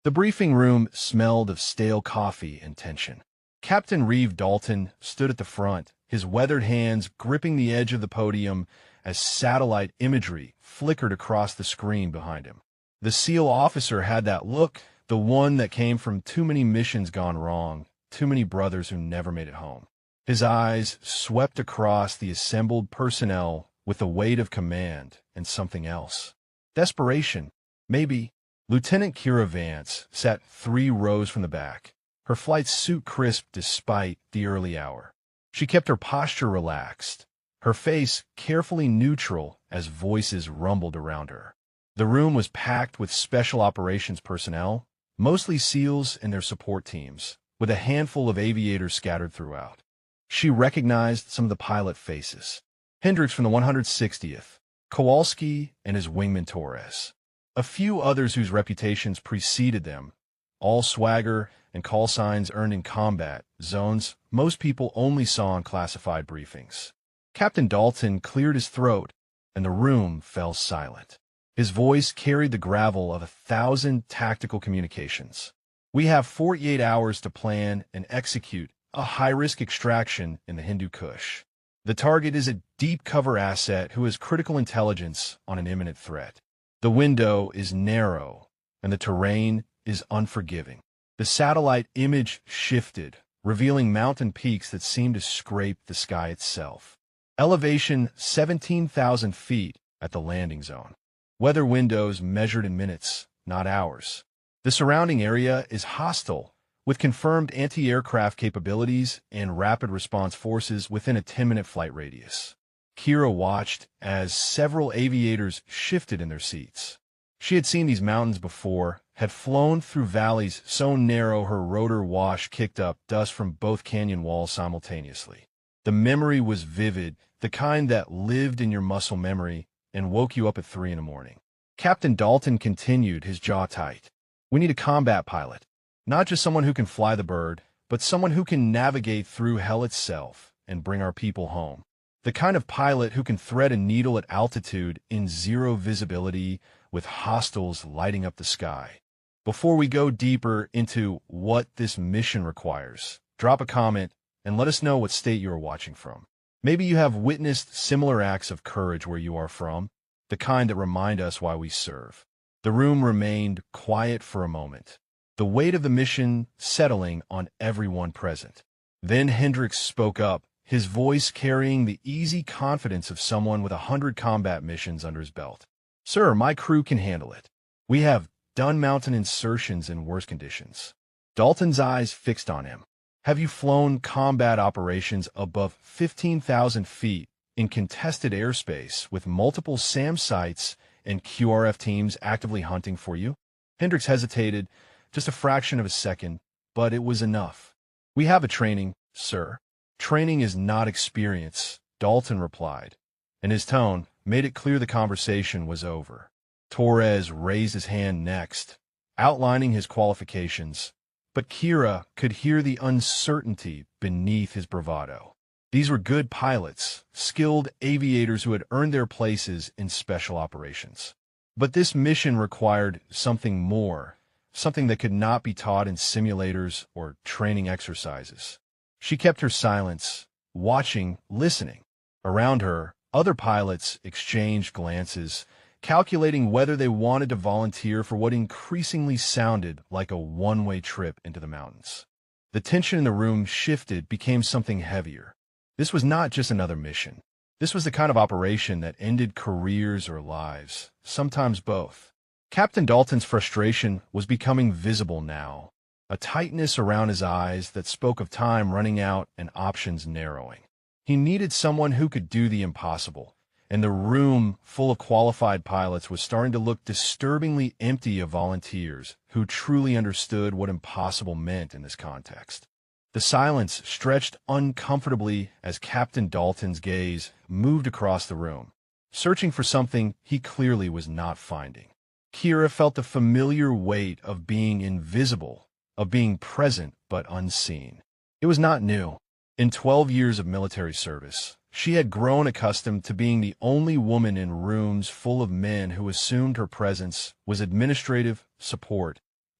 The briefing room smelled of stale coffee and tension. Captain Reeve Dalton stood at the front, his weathered hands gripping the edge of the podium as satellite imagery flickered across the screen behind him. The SEAL officer had that look, the one that came from too many missions gone wrong, too many brothers who never made it home. His eyes swept across the assembled personnel with the weight of command and something else. Desperation, maybe. Lieutenant Kira Vance sat 3 rows from the back, her flight suit crisp despite the early hour. She kept her posture relaxed, her face carefully neutral as voices rumbled around her. The room was packed with special operations personnel, mostly SEALs and their support teams, with a handful of aviators scattered throughout. She recognized some of the pilot faces. Hendricks from the 160th, Kowalski and his wingman Torres. A few others whose reputations preceded them, all swagger and call signs earned in combat zones most people only saw in classified briefings. Captain Dalton cleared his throat, and the room fell silent. His voice carried the gravel of 1,000 tactical communications. We have 48 hours to plan and execute a high-risk extraction in the Hindu Kush. The target is a deep cover asset who has critical intelligence on an imminent threat. The window is narrow, and the terrain is unforgiving. The satellite image shifted, revealing mountain peaks that seemed to scrape the sky itself. Elevation 17,000 feet at the landing zone. Weather windows measured in minutes, not hours. The surrounding area is hostile, with confirmed anti-aircraft capabilities and rapid response forces within a 10-minute flight radius. Kira watched as several aviators shifted in their seats. She had seen these mountains before, had flown through valleys so narrow her rotor wash kicked up dust from both canyon walls simultaneously. The memory was vivid, the kind that lived in your muscle memory and woke you up at 3 in the morning. Captain Dalton continued, his jaw tight. We need a combat pilot. Not just someone who can fly the bird, but someone who can navigate through hell itself and bring our people home. The kind of pilot who can thread a needle at altitude in zero visibility with hostiles lighting up the sky. Before we go deeper into what this mission requires, drop a comment and let us know what state you are watching from. Maybe you have witnessed similar acts of courage where you are from, the kind that remind us why we serve. The room remained quiet for a moment, the weight of the mission settling on everyone present. Then Hendricks spoke up, his voice carrying the easy confidence of someone with 100 combat missions under his belt. Sir, my crew can handle it. We have done mountain insertions in worse conditions. Dalton's eyes fixed on him. Have you flown combat operations above 15,000 feet in contested airspace with multiple SAM sites and QRF teams actively hunting for you? Hendricks hesitated, just a fraction of a second, but it was enough. We have a training, sir. Training is not experience, Dalton replied, and his tone made it clear the conversation was over. Torres raised his hand next, outlining his qualifications, but Kira could hear the uncertainty beneath his bravado. These were good pilots, skilled aviators who had earned their places in special operations. But this mission required something more, something that could not be taught in simulators or training exercises. She kept her silence, watching, listening. Around her, other pilots exchanged glances, calculating whether they wanted to volunteer for what increasingly sounded like a one-way trip into the mountains. The tension in the room shifted, became something heavier. This was not just another mission. This was the kind of operation that ended careers or lives, sometimes both. Captain Dalton's frustration was becoming visible now, a tightness around his eyes that spoke of time running out and options narrowing. He needed someone who could do the impossible, and the room full of qualified pilots was starting to look disturbingly empty of volunteers who truly understood what impossible meant in this context. The silence stretched uncomfortably as Captain Dalton's gaze moved across the room, searching for something he clearly was not finding. Kira felt the familiar weight of being invisible, of being present but unseen. It was not new. In 12 years of military service, she had grown accustomed to being the only woman in rooms full of men who assumed her presence was administrative support,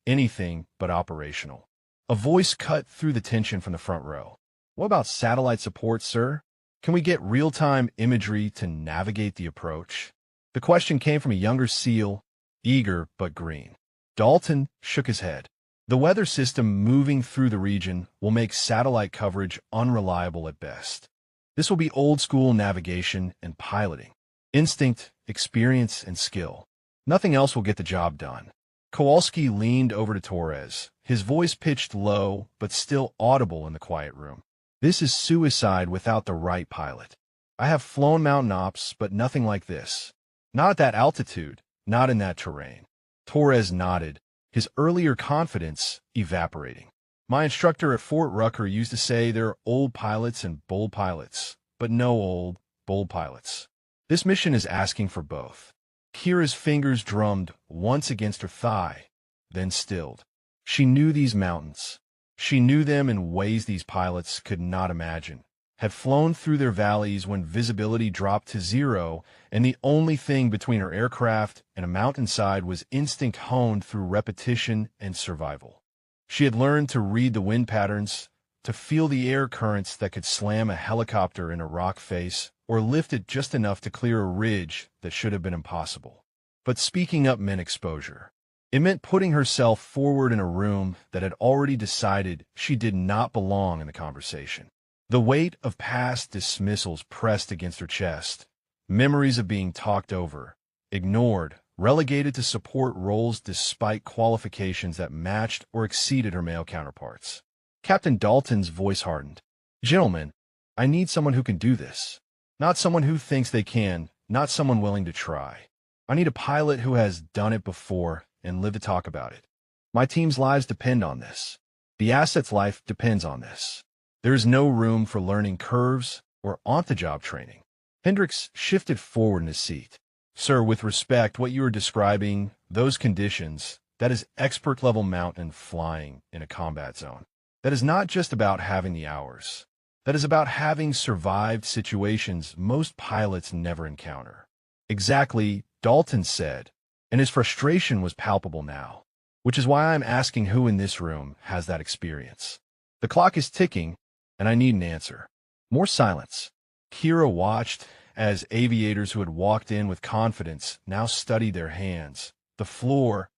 anything but operational. A voice cut through the tension from the front row. What about satellite support, sir? Can we get real-time imagery to navigate the approach? The question came from a younger SEAL, eager but green. Dalton shook his head. The weather system moving through the region will make satellite coverage unreliable at best. This will be old-school navigation and piloting. Instinct, experience, and skill. Nothing else will get the job done. Kowalski leaned over to Torres, his voice pitched low but still audible in the quiet room. This is suicide without the right pilot. I have flown mountain ops, but nothing like this. Not at that altitude, not in that terrain. Torres nodded, his earlier confidence evaporating. My instructor at Fort Rucker used to say there are old pilots and bold pilots, but no old, bold pilots. This mission is asking for both. Kira's fingers drummed once against her thigh, then stilled. She knew these mountains. She knew them in ways these pilots could not imagine. Had flown through their valleys when visibility dropped to zero, and the only thing between her aircraft and a mountainside was instinct honed through repetition and survival. She had learned to read the wind patterns, to feel the air currents that could slam a helicopter in a rock face or lift it just enough to clear a ridge that should have been impossible. But speaking up meant exposure. It meant putting herself forward in a room that had already decided she did not belong in the conversation. The weight of past dismissals pressed against her chest, memories of being talked over, ignored, relegated to support roles despite qualifications that matched or exceeded her male counterparts. Captain Dalton's voice hardened. Gentlemen, I need someone who can do this. Not someone who thinks they can, not someone willing to try. I need a pilot who has done it before and lived to talk about it. My team's lives depend on this. The asset's life depends on this. There is no room for learning curves or on-the-job training. Hendricks shifted forward in his seat. Sir, with respect, what you are describing, those conditions, that is expert-level mountain flying in a combat zone. That is not just about having the hours. That is about having survived situations most pilots never encounter. Exactly, Dalton said, and his frustration was palpable now, which is why I'm asking who in this room has that experience. The clock is ticking, and I need an answer. More silence. Kira watched as aviators who had walked in with confidence now studied their hands, the floor,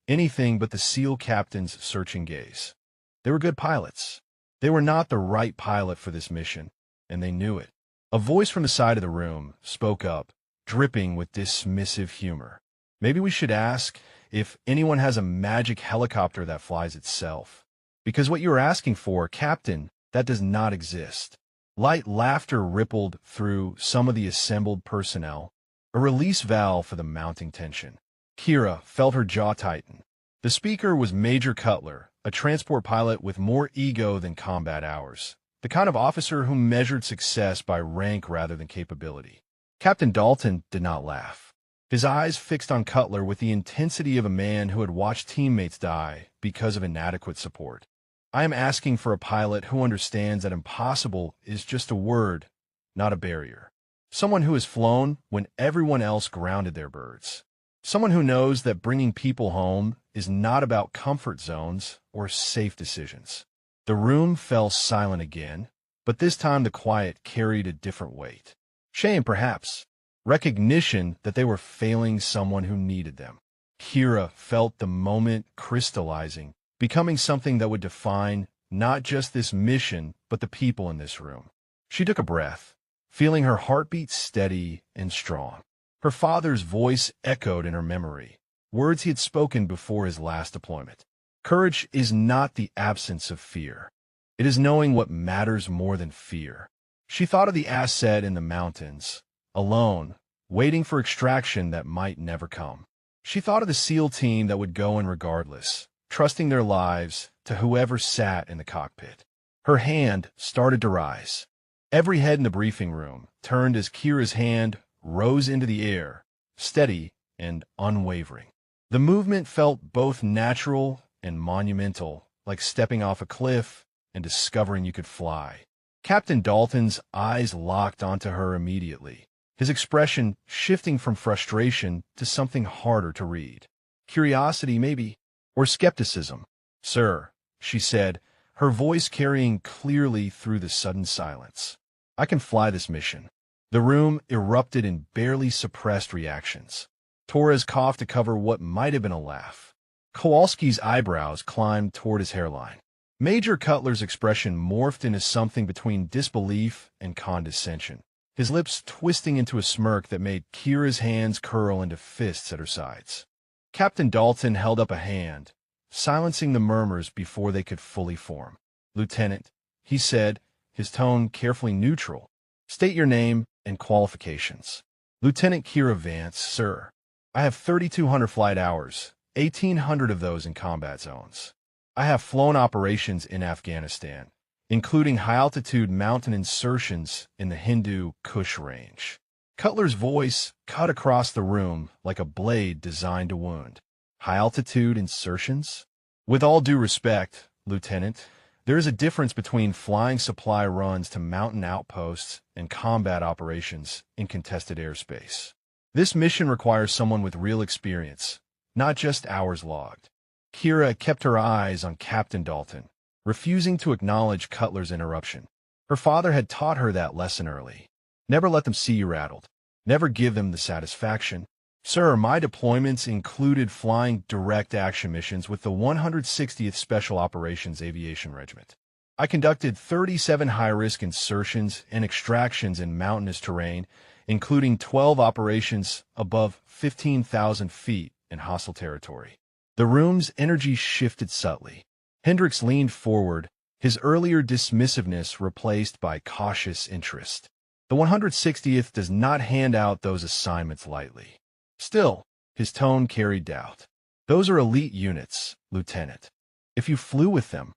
anything but the SEAL captain's searching gaze. They were good pilots. They were not the right pilot for this mission, and they knew it. A voice from the side of the room spoke up, dripping with dismissive humor. Maybe we should ask if anyone has a magic helicopter that flies itself. Because what you are asking for, Captain, that does not exist. Light laughter rippled through some of the assembled personnel, a release valve for the mounting tension. Kira felt her jaw tighten. The speaker was Major Cutler, a transport pilot with more ego than combat hours, the kind of officer who measured success by rank rather than capability. Captain Dalton did not laugh. His eyes fixed on Cutler with the intensity of a man who had watched teammates die because of inadequate support. I am asking for a pilot who understands that impossible is just a word, not a barrier. Someone who has flown when everyone else grounded their birds. Someone who knows that bringing people home is not about comfort zones or safe decisions. The room fell silent again, but this time the quiet carried a different weight. Shame, perhaps. Recognition that they were failing someone who needed them. Kira felt the moment crystallizing, becoming something that would define not just this mission, but the people in this room. She took a breath, feeling her heartbeat steady and strong. Her father's voice echoed in her memory, words he had spoken before his last deployment. Courage is not the absence of fear. It is knowing what matters more than fear. She thought of the asset in the mountains, alone, waiting for extraction that might never come. She thought of the SEAL team that would go in regardless, trusting their lives to whoever sat in the cockpit. Her hand started to rise. Every head in the briefing room turned as Kira's hand rose into the air, steady and unwavering. The movement felt both natural and monumental, like stepping off a cliff and discovering you could fly. Captain Dalton's eyes locked onto her immediately, his expression shifting from frustration to something harder to read. Curiosity, maybe, or skepticism? Sir, she said, her voice carrying clearly through the sudden silence. I can fly this mission. The room erupted in barely suppressed reactions. Torres coughed to cover what might have been a laugh. Kowalski's eyebrows climbed toward his hairline. Major Cutler's expression morphed into something between disbelief and condescension, his lips twisting into a smirk that made Kira's hands curl into fists at her sides. Captain Dalton held up a hand, silencing the murmurs before they could fully form. Lieutenant, he said, his tone carefully neutral, state your name and qualifications. Lieutenant Kira Vance, sir. I have 3,200 flight hours, 1,800 of those in combat zones. I have flown operations in Afghanistan, including high-altitude mountain insertions in the Hindu Kush range. Cutler's voice cut across the room like a blade designed to wound. High-altitude insertions? With all due respect, Lieutenant, there is a difference between flying supply runs to mountain outposts and combat operations in contested airspace. This mission requires someone with real experience, not just hours logged. Kira kept her eyes on Captain Dalton, refusing to acknowledge Cutler's interruption. Her father had taught her that lesson early. Never let them see you rattled. Never give them the satisfaction. Sir, my deployments included flying direct action missions with the 160th Special Operations Aviation Regiment. I conducted 37 high-risk insertions and extractions in mountainous terrain, including 12 operations above 15,000 feet in hostile territory. The room's energy shifted subtly. Hendricks leaned forward, his earlier dismissiveness replaced by cautious interest. The 160th does not hand out those assignments lightly. Still, his tone carried doubt. Those are elite units, Lieutenant. If you flew with them,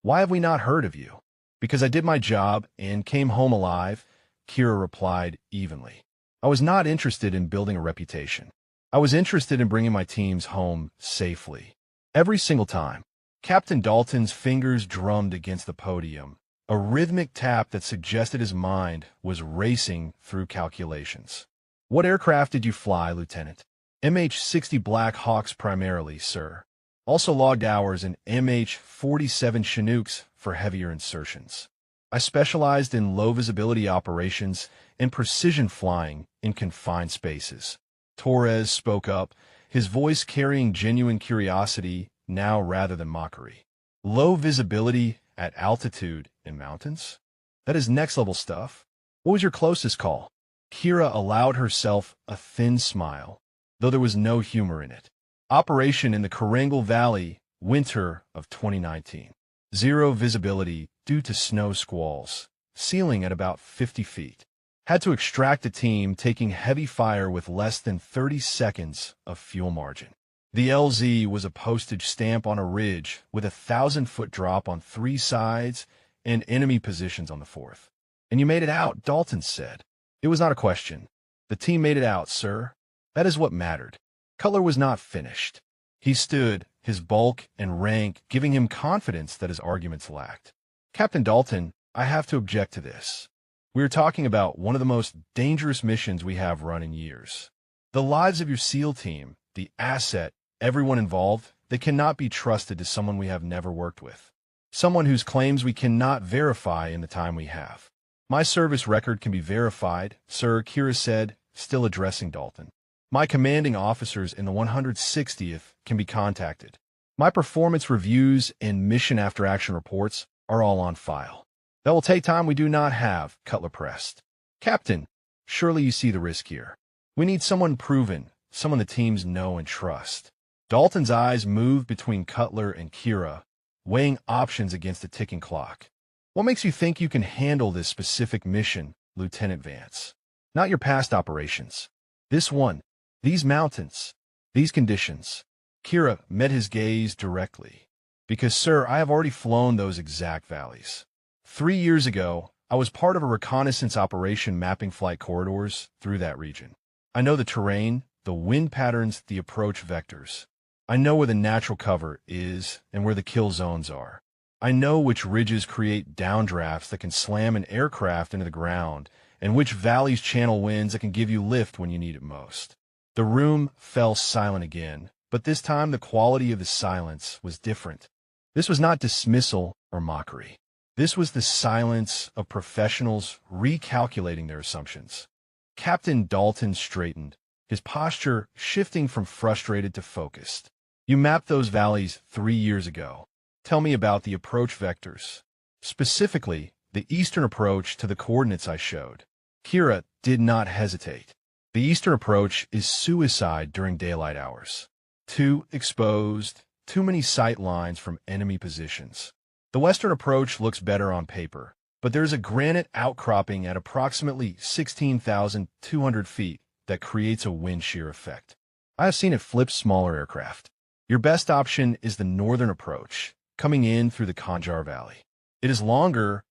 why have we not heard of you? Because I did my job and came home alive, Kira replied evenly. I was not interested in building a reputation. I was interested in bringing my teams home safely. Every single time. Captain Dalton's fingers drummed against the podium, a rhythmic tap that suggested his mind was racing through calculations. What aircraft did you fly, Lieutenant? MH-60 Black Hawks primarily, sir. Also logged hours in MH-47 Chinooks for heavier insertions. I specialized in low-visibility operations and precision flying in confined spaces. Torres spoke up, his voice carrying genuine curiosity now rather than mockery. Low visibility at altitude in mountains? That is next-level stuff. What was your closest call? Kira allowed herself a thin smile, though there was no humor in it. Operation in the Karangal Valley, winter of 2019. Zero visibility due to snow squalls, ceiling at about 50 feet. Had to extract a team taking heavy fire with less than 30 seconds of fuel margin. The LZ was a postage stamp on a ridge with a 1,000-foot drop on 3 sides and enemy positions on the 4th. And you made it out, Dalton said. It was not a question. The team made it out, sir. That is what mattered. Cutler was not finished. He stood, his bulk and rank giving him confidence that his arguments lacked. Captain Dalton, I have to object to this. We are talking about one of the most dangerous missions we have run in years. The lives of your SEAL team, the asset, everyone involved, they cannot be trusted to someone we have never worked with. Someone whose claims we cannot verify in the time we have. My service record can be verified, sir, Kira said, still addressing Dalton. My commanding officers in the 160th can be contacted. My performance reviews and mission after action reports are all on file. That will take time we do not have, Cutler pressed. Captain, surely you see the risk here. We need someone proven, someone the teams know and trust. Dalton's eyes moved between Cutler and Kira, weighing options against a ticking clock. What makes you think you can handle this specific mission, Lieutenant Vance? Not your past operations. This one, these mountains, these conditions. Kira met his gaze directly. Because, sir, I have already flown those exact valleys. 3 years ago, I was part of a reconnaissance operation mapping flight corridors through that region. I know the terrain, the wind patterns, the approach vectors. I know where the natural cover is and where the kill zones are. I know which ridges create downdrafts that can slam an aircraft into the ground and which valleys channel winds that can give you lift when you need it most. The room fell silent again, but But this time the quality of the silence was different. This was not dismissal or mockery. This was the silence of professionals recalculating their assumptions. Captain Dalton straightened, his posture shifting from frustrated to focused. You mapped those valleys 3 years ago. Tell me about the approach vectors. Specifically, the eastern approach to the coordinates I showed. Kira did not hesitate. The eastern approach is suicide during daylight hours. Too exposed, too many sight lines from enemy positions. The western approach looks better on paper, but there's a granite outcropping at approximately 16,200 feet that creates a wind shear effect. I have seen it flip smaller aircraft. Your best option is the northern approach, coming in through the Hangar Valley. It is longer,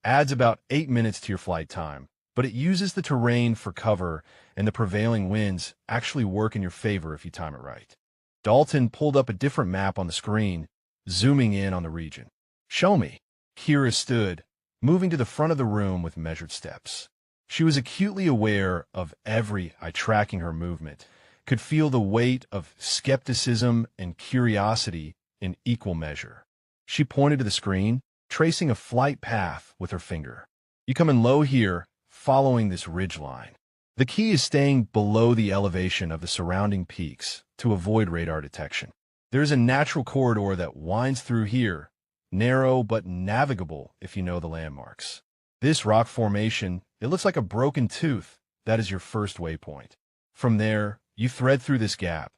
adds about 8 minutes to your flight time, but it uses the terrain for cover, and the prevailing winds actually work in your favor if you time it right. Dalton pulled up a different map on the screen, zooming in on the region. Show me. Kira stood, moving to the front of the room with measured steps. She was acutely aware of every eye tracking her movement, could feel the weight of skepticism and curiosity in equal measure. She pointed to the screen, tracing a flight path with her finger. You come in low here, following this ridge line. The key is staying below the elevation of the surrounding peaks to avoid radar detection. There is a natural corridor that winds through here, narrow but navigable if you know the landmarks. This rock formation, it looks like a broken tooth. That is your first waypoint. From there, you thread through this gap.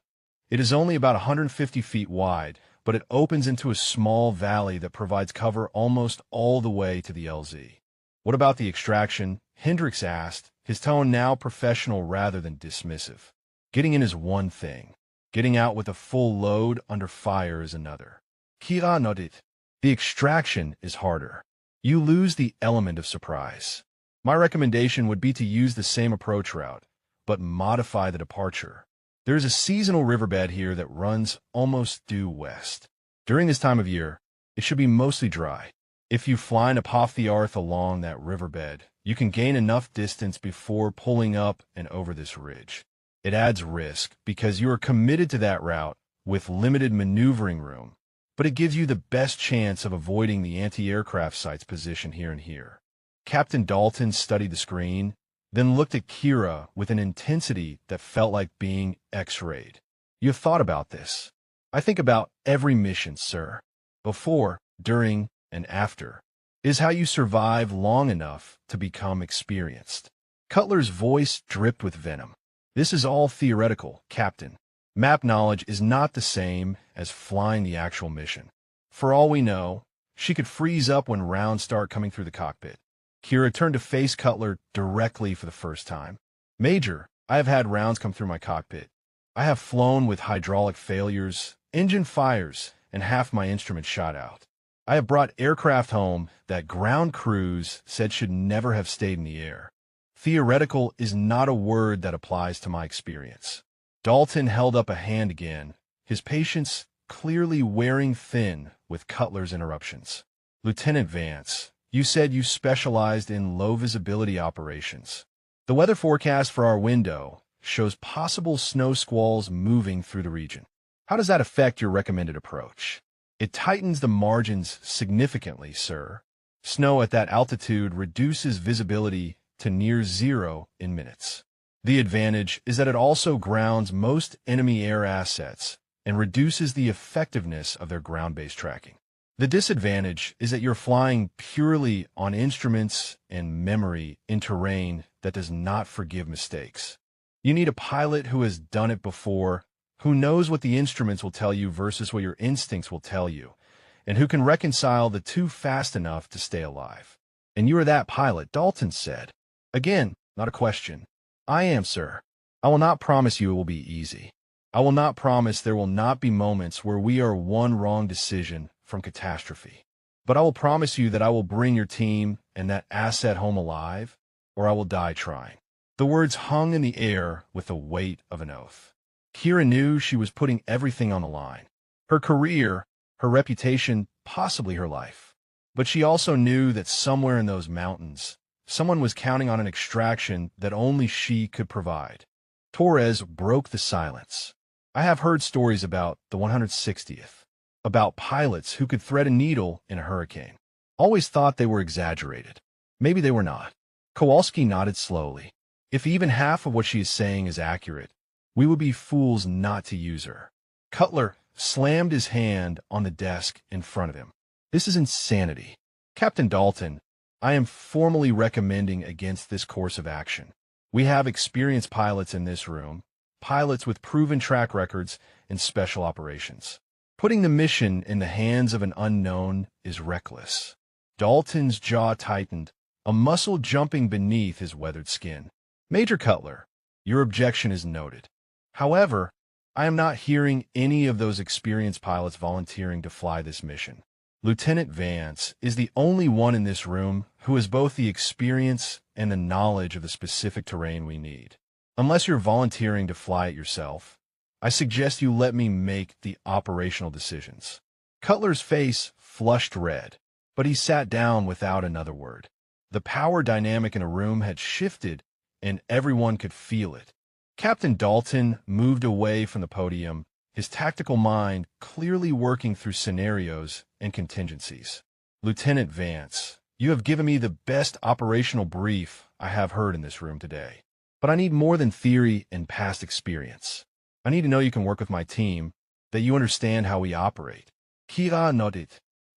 It is only about 150 feet wide, but it opens into a small valley that provides cover almost all the way to the LZ. What about the extraction? Hendricks asked, his tone now professional rather than dismissive. Getting in is one thing. Getting out with a full load under fire is another. Kira nodded. The extraction is harder. You lose the element of surprise. My recommendation would be to use the same approach route, but modify the departure. There is a seasonal riverbed here that runs almost due west. During this time of year, it should be mostly dry. If you fly up off the earth along that riverbed, you can gain enough distance before pulling up and over this ridge. It adds risk because you are committed to that route with limited maneuvering room, but it gives you the best chance of avoiding the anti-aircraft sites positioned here and here. Captain Dalton studied the screen, then looked at Kira with an intensity that felt like being X-rayed. You have thought about this. I think about every mission, sir. Before, during, and after is how you survive long enough to become experienced. Cutler's voice dripped with venom. This is all theoretical, Captain. Map knowledge is not the same as flying the actual mission. For all we know, she could freeze up when rounds start coming through the cockpit. Kira turned to face Cutler directly for the first time. Major, I have had rounds come through my cockpit. I have flown with hydraulic failures, engine fires, and half my instruments shot out. I have brought aircraft home that ground crews said should never have stayed in the air. Theoretical is not a word that applies to my experience. Dalton held up a hand again, his patience clearly wearing thin with Cutler's interruptions. Lieutenant Vance, you said you specialized in low-visibility operations. The weather forecast for our window shows possible snow squalls moving through the region. How does that affect your recommended approach? It tightens the margins significantly, sir. Snow at that altitude reduces visibility to near zero in minutes. The advantage is that it also grounds most enemy air assets and reduces the effectiveness of their ground-based tracking. The disadvantage is that you're flying purely on instruments and memory in terrain that does not forgive mistakes. You need a pilot who has done it before, who knows what the instruments will tell you versus what your instincts will tell you, and who can reconcile the two fast enough to stay alive. And you are that pilot, Dalton said. Again, not a question. I am, sir. I will not promise you it will be easy. I will not promise there will not be moments where we are one wrong decision from catastrophe. But I will promise you that I will bring your team and that asset home alive, or I will die trying. The words hung in the air with the weight of an oath. Kira knew she was putting everything on the line. Her career, her reputation, possibly her life. But she also knew that somewhere in those mountains, someone was counting on an extraction that only she could provide. Torres broke the silence. I have heard stories about the 160th, about pilots who could thread a needle in a hurricane. Always thought they were exaggerated. Maybe they were not. Kowalski nodded slowly. If even half of what she is saying is accurate, we would be fools not to use her. Cutler slammed his hand on the desk in front of him. This is insanity. Captain Dalton, I am formally recommending against this course of action. We have experienced pilots in this room, pilots with proven track records in special operations. Putting the mission in the hands of an unknown is reckless. Dalton's jaw tightened, a muscle jumping beneath his weathered skin. Major Cutler, your objection is noted. However, I am not hearing any of those experienced pilots volunteering to fly this mission. Lieutenant Vance is the only one in this room who has both the experience and the knowledge of the specific terrain we need. Unless you're volunteering to fly it yourself, I suggest you let me make the operational decisions. Cutler's face flushed red, but he sat down without another word. The power dynamic in a room had shifted, and everyone could feel it. Captain Dalton moved away from the podium, his tactical mind clearly working through scenarios and contingencies. Lieutenant Vance, you have given me the best operational brief I have heard in this room today. But I need more than theory and past experience. I need to know you can work with my team, that you understand how we operate. Kira nodded.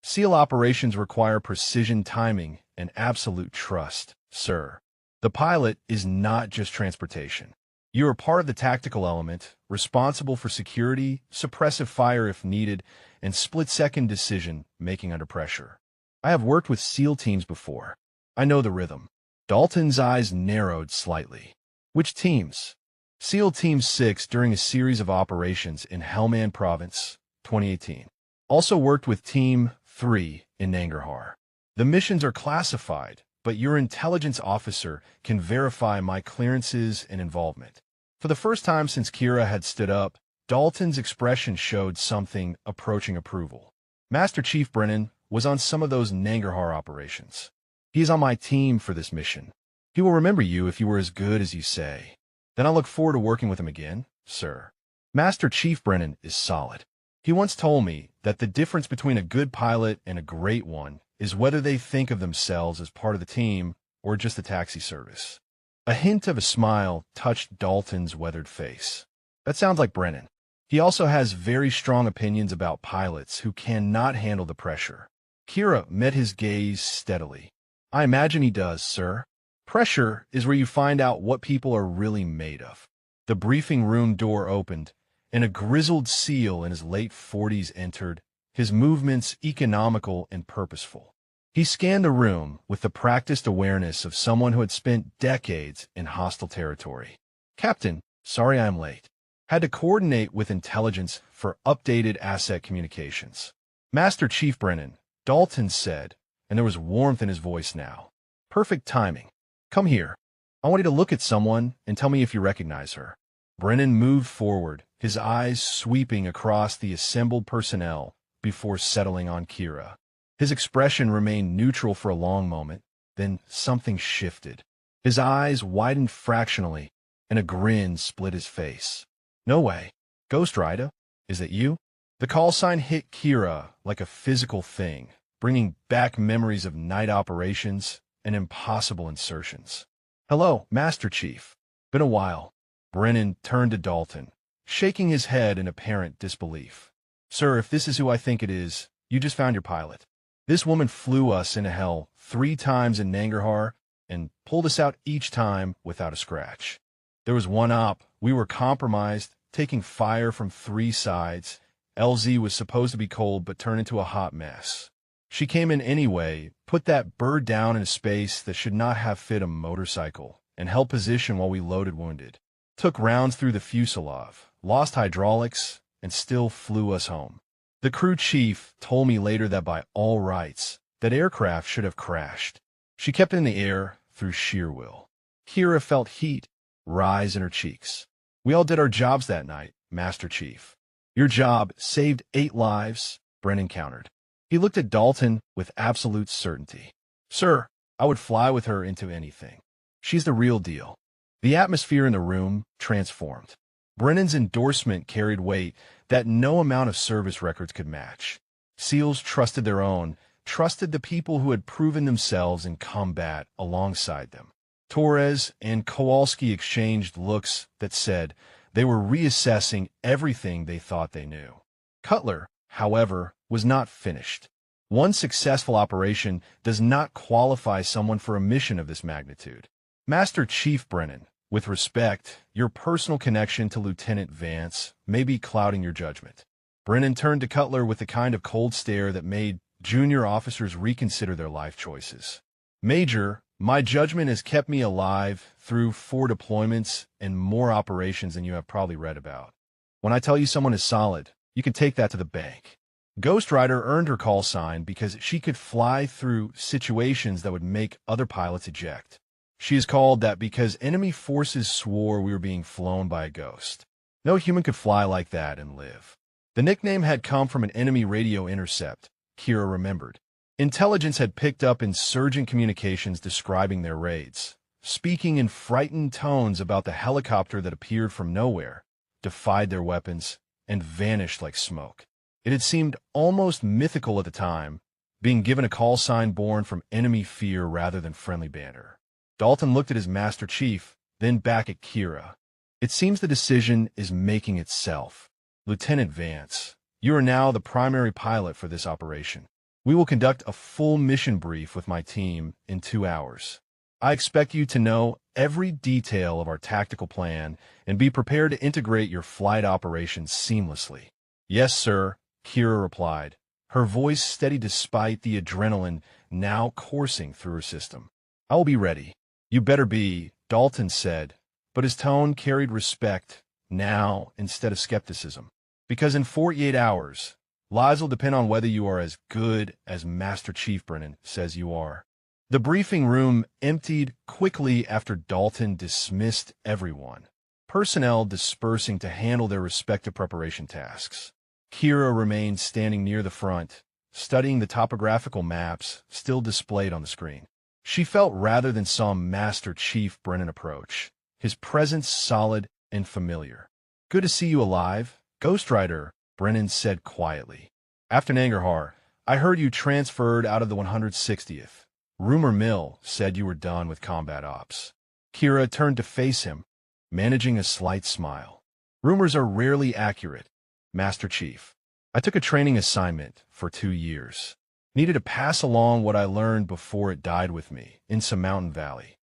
SEAL operations require precision timing and absolute trust, sir. The pilot is not just transportation. You are part of the tactical element, responsible for security, suppressive fire if needed, and split-second decision-making under pressure. I have worked with SEAL teams before. I know the rhythm. Dalton's eyes narrowed slightly. Which teams? SEAL Team 6 during a series of operations in Helmand Province, 2018. Also worked with Team 3 in Hangar. The missions are classified, but your intelligence officer can verify my clearances and involvement. For the first time since Kira had stood up, Dalton's expression showed something approaching approval. Master Chief Brennan was on some of those Nangarhar operations. He is on my team for this mission. He will remember you if you were as good as you say. Then I look forward to working with him again, sir. Master Chief Brennan is solid. He once told me that the difference between a good pilot and a great one is whether they think of themselves as part of the team or just a taxi service. A hint of a smile touched Dalton's weathered face. That sounds like Brennan. He also has very strong opinions about pilots who cannot handle the pressure. Kira met his gaze steadily. I imagine he does, sir. Pressure is where you find out what people are really made of. The briefing room door opened, and a grizzled SEAL in his late 40s entered, his movements economical and purposeful. He scanned the room with the practiced awareness of someone who had spent decades in hostile territory. Captain, sorry I'm late. Had to coordinate with intelligence for updated asset communications. Master Chief Brennan, Dalton said, and there was warmth in his voice now. Perfect timing. Come here. I want you to look at someone and tell me if you recognize her. Brennan moved forward, his eyes sweeping across the assembled personnel before settling on Kira. His expression remained neutral for a long moment, then something shifted. His eyes widened fractionally, and a grin split his face. No way. Ghost Rider? Is that you? The call sign hit Kira like a physical thing, bringing back memories of night operations and impossible insertions. Hello, Master Chief. Been a while. Brennan turned to Dalton, shaking his head in apparent disbelief. Sir, if this is who I think it is, you just found your pilot. This woman flew us into hell 3 times in Nangarhar and pulled us out each time without a scratch. There was one op. We were compromised, taking fire from 3 sides. LZ was supposed to be cold but turned into a hot mess. She came in anyway, put that bird down in a space that should not have fit a motorcycle, and held position while we loaded wounded. Took rounds through the fuselage, lost hydraulics, and still flew us home. The crew chief told me later that by all rights, that aircraft should have crashed. She kept it in the air through sheer will. Kira felt heat rise in her cheeks. We all did our jobs that night, Master Chief. Your job saved 8 lives, Brennan countered. He looked at Dalton with absolute certainty. Sir, I would fly with her into anything. She's the real deal. The atmosphere in the room transformed. Brennan's endorsement carried weight that no amount of service records could match. SEALs trusted their own, trusted the people who had proven themselves in combat alongside them. Torres and Kowalski exchanged looks that said they were reassessing everything they thought they knew. Cutler, however, was not finished. One successful operation does not qualify someone for a mission of this magnitude. Master Chief Brennan, with respect, your personal connection to Lieutenant Vance may be clouding your judgment. Brennan turned to Cutler with the kind of cold stare that made junior officers reconsider their life choices. Major, my judgment has kept me alive through 4 deployments and more operations than you have probably read about. When I tell you someone is solid, you can take that to the bank. Ghost Rider earned her call sign because she could fly through situations that would make other pilots eject. She is called that because enemy forces swore we were being flown by a ghost. No human could fly like that and live. The nickname had come from an enemy radio intercept, Kira remembered. Intelligence had picked up insurgent communications describing their raids, speaking in frightened tones about the helicopter that appeared from nowhere, defied their weapons, and vanished like smoke. It had seemed almost mythical at the time, being given a call sign born from enemy fear rather than friendly banter. Dalton looked at his Master Chief, then back at Kira. It seems the decision is making itself. Lieutenant Vance, you are now the primary pilot for this operation. We will conduct a full mission brief with my team in 2 hours. I expect you to know every detail of our tactical plan and be prepared to integrate your flight operations seamlessly. Yes, sir, Kira replied, her voice steady despite the adrenaline now coursing through her system. I will be ready. You better be, Dalton said, but his tone carried respect now instead of skepticism. Because in 48 hours, lives will depend on whether you are as good as Master Chief Brennan says you are. The briefing room emptied quickly after Dalton dismissed everyone, personnel dispersing to handle their respective preparation tasks. Kira remained standing near the front, studying the topographical maps still displayed on the screen. She felt rather than saw Master Chief Brennan approach, his presence solid and familiar. Good to see you alive, Ghost Rider, Brennan said quietly. After Hangar, I heard you transferred out of the 160th. Rumor mill said you were done with combat ops. Kira turned to face him, managing a slight smile. Rumors are rarely accurate, Master Chief. I took a training assignment for 2 years. Needed to pass along what I learned before it died with me in some mountain valley.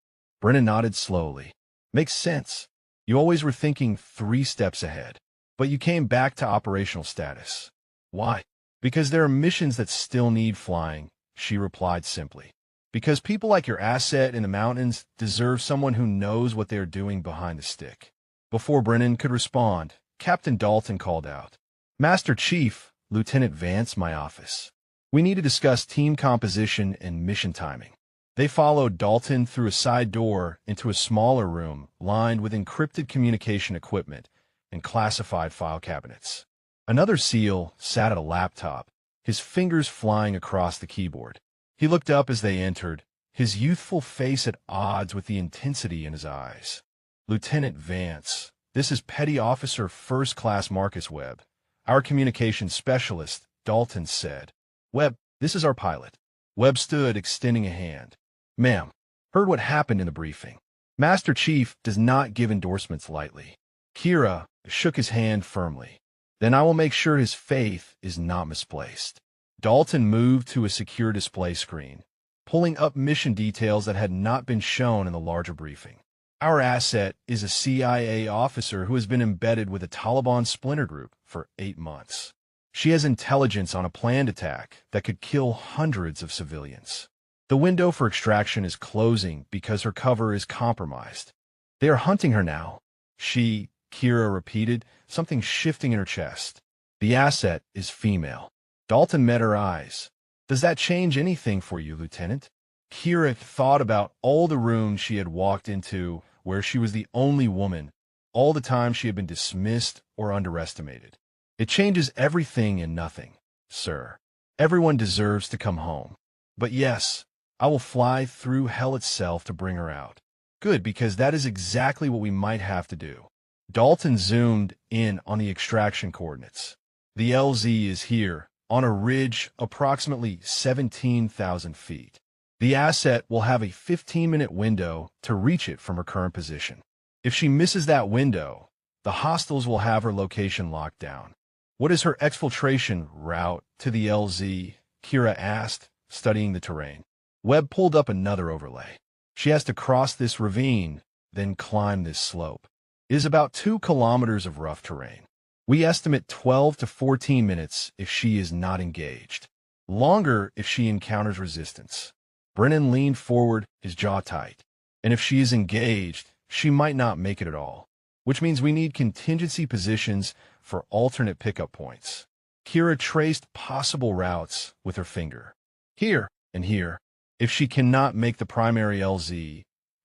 Brennan nodded slowly. Makes sense. You always were thinking 3 steps ahead, but you came back to operational status. Why? Because there are missions that still need flying, she replied simply. Because people like your asset in the mountains deserve someone who knows what they are doing behind the stick. Before Brennan could respond, Captain Dalton called out, Master Chief, Lieutenant Vance, my office. We need to discuss team composition and mission timing. They followed Dalton through a side door into a smaller room lined with encrypted communication equipment and classified file cabinets. Another SEAL sat at a laptop, his fingers flying across the keyboard. He looked up as they entered, his youthful face at odds with the intensity in his eyes. Lieutenant Vance, this is Petty Officer First Class Marcus Webb, our communications specialist, Dalton said. Webb, this is our pilot. Webb stood, extending a hand. Ma'am, heard what happened in the briefing. Master Chief does not give endorsements lightly. Kira shook his hand firmly. Then I will make sure his faith is not misplaced. Dalton moved to a secure display screen, pulling up mission details that had not been shown in the larger briefing. Our asset is a CIA officer who has been embedded with a Taliban splinter group for 8 months. She has intelligence on a planned attack that could kill hundreds of civilians. The window for extraction is closing because her cover is compromised. They are hunting her now. Kira repeated, something shifting in her chest. The asset is female. Dalton met her eyes. Does that change anything for you, Lieutenant? Kira thought about all the rooms she had walked into where she was the only woman, all the time she had been dismissed or underestimated. It changes everything and nothing, sir. Everyone deserves to come home. But yes, I will fly through hell itself to bring her out. Good, because that is exactly what we might have to do. Dalton zoomed in on the extraction coordinates. The LZ is here, on a ridge approximately 17,000 feet. The asset will have a 15-minute window to reach it from her current position. If she misses that window, the hostiles will have her location locked down. What is her exfiltration route to the LZ? Kira asked, studying the terrain. Webb pulled up another overlay. She has to cross this ravine, then climb this slope. It is about 2 kilometers of rough terrain. We estimate 12 to 14 minutes if she is not engaged. Longer if she encounters resistance. Brennan leaned forward, his jaw tight. And if she is engaged, she might not make it at all. Which means we need contingency positions for alternate pickup points. Kira traced possible routes with her finger. Here and here. If she cannot make the primary LZ,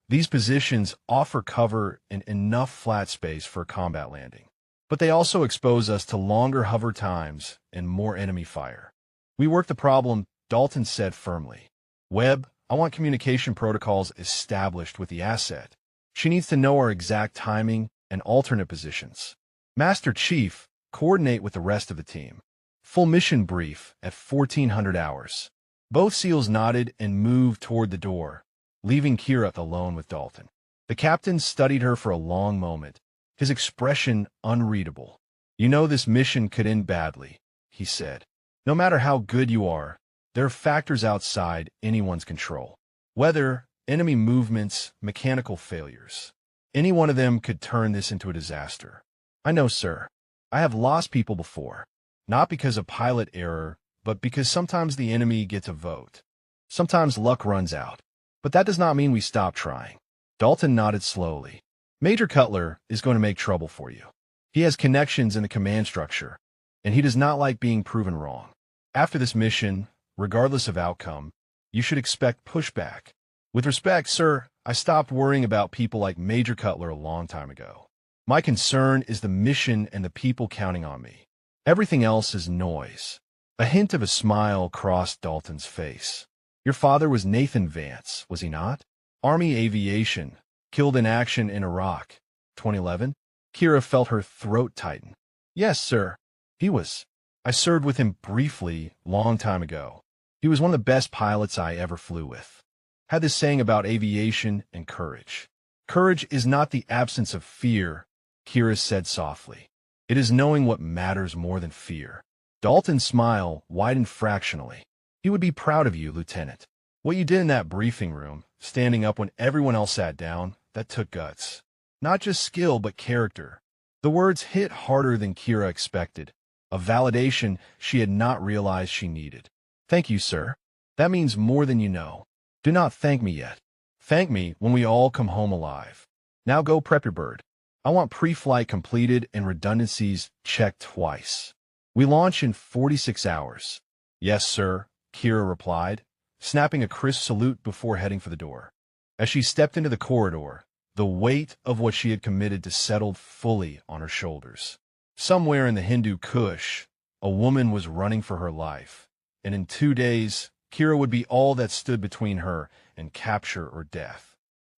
these positions offer cover and enough flat space for a combat landing. But they also expose us to longer hover times and more enemy fire. We work the problem, Dalton said firmly. Webb, I want communication protocols established with the asset. She needs to know our exact timing and alternate positions. Master Chief, coordinate with the rest of the team. Full mission brief at 1400 hours. Both SEALs nodded and moved toward the door, leaving Kira alone with Dalton. The captain studied her for a long moment, his expression unreadable. You know this mission could end badly, he said. No matter how good you are, there are factors outside anyone's control. Weather, enemy movements, mechanical failures. Any one of them could turn this into a disaster. I know, sir. I have lost people before. Not because of pilot error, but because sometimes the enemy gets a vote. Sometimes luck runs out. But that does not mean we stop trying. Dalton nodded slowly. Major Cutler is going to make trouble for you. He has connections in the command structure, and he does not like being proven wrong. After this mission, regardless of outcome, you should expect pushback. With respect, sir, I stopped worrying about people like Major Cutler a long time ago. My concern is the mission and the people counting on me. Everything else is noise. A hint of a smile crossed Dalton's face. Your father was Nathan Vance, was he not? Army Aviation, killed in action in Iraq, 2011? Kira felt her throat tighten. Yes, sir. He was. I served with him briefly, long time ago. He was one of the best pilots I ever flew with. Had this saying about aviation and courage. Courage is not the absence of fear, Kira said softly. It is knowing what matters more than fear. Dalton's smile widened fractionally. He would be proud of you, Lieutenant. What you did in that briefing room, standing up when everyone else sat down, that took guts. Not just skill, but character. The words hit harder than Kira expected, a validation she had not realized she needed. Thank you, sir. That means more than you know. Do not thank me yet. Thank me when we all come home alive. Now go prep your bird. I want pre-flight completed and redundancies checked twice. We launch in 46 hours. Yes, sir, Kira replied, snapping a crisp salute before heading for the door. As she stepped into the corridor, the weight of what she had committed to settled fully on her shoulders. Somewhere in the Hindu Kush, a woman was running for her life, and in 2 days, Kira would be all that stood between her and capture or death.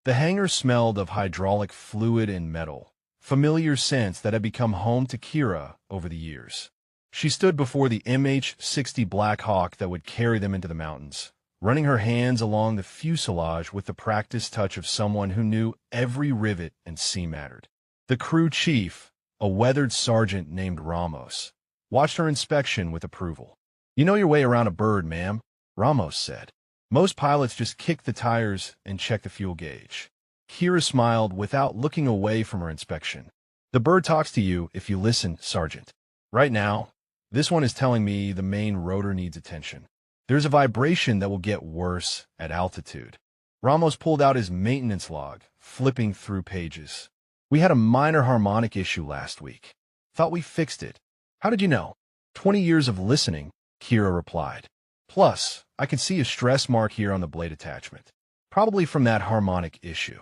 The hangar smelled of hydraulic fluid and metal, familiar scents that had become home to Kira over the years. She stood before the MH-60 Black Hawk that would carry them into the mountains, running her hands along the fuselage with the practiced touch of someone who knew every rivet and seam mattered. The crew chief, a weathered sergeant named Ramos, watched her inspection with approval. You know your way around a bird, ma'am, Ramos said. Most pilots just kick the tires and check the fuel gauge. Kira smiled without looking away from her inspection. The bird talks to you if you listen, Sergeant. Right now, this one is telling me the main rotor needs attention. There's a vibration that will get worse at altitude. Ramos pulled out his maintenance log, flipping through pages. We had a minor harmonic issue last week. Thought we fixed it. How did you know? 20 years of listening, Kira replied. Plus, I can see a stress mark here on the blade attachment. Probably from that harmonic issue.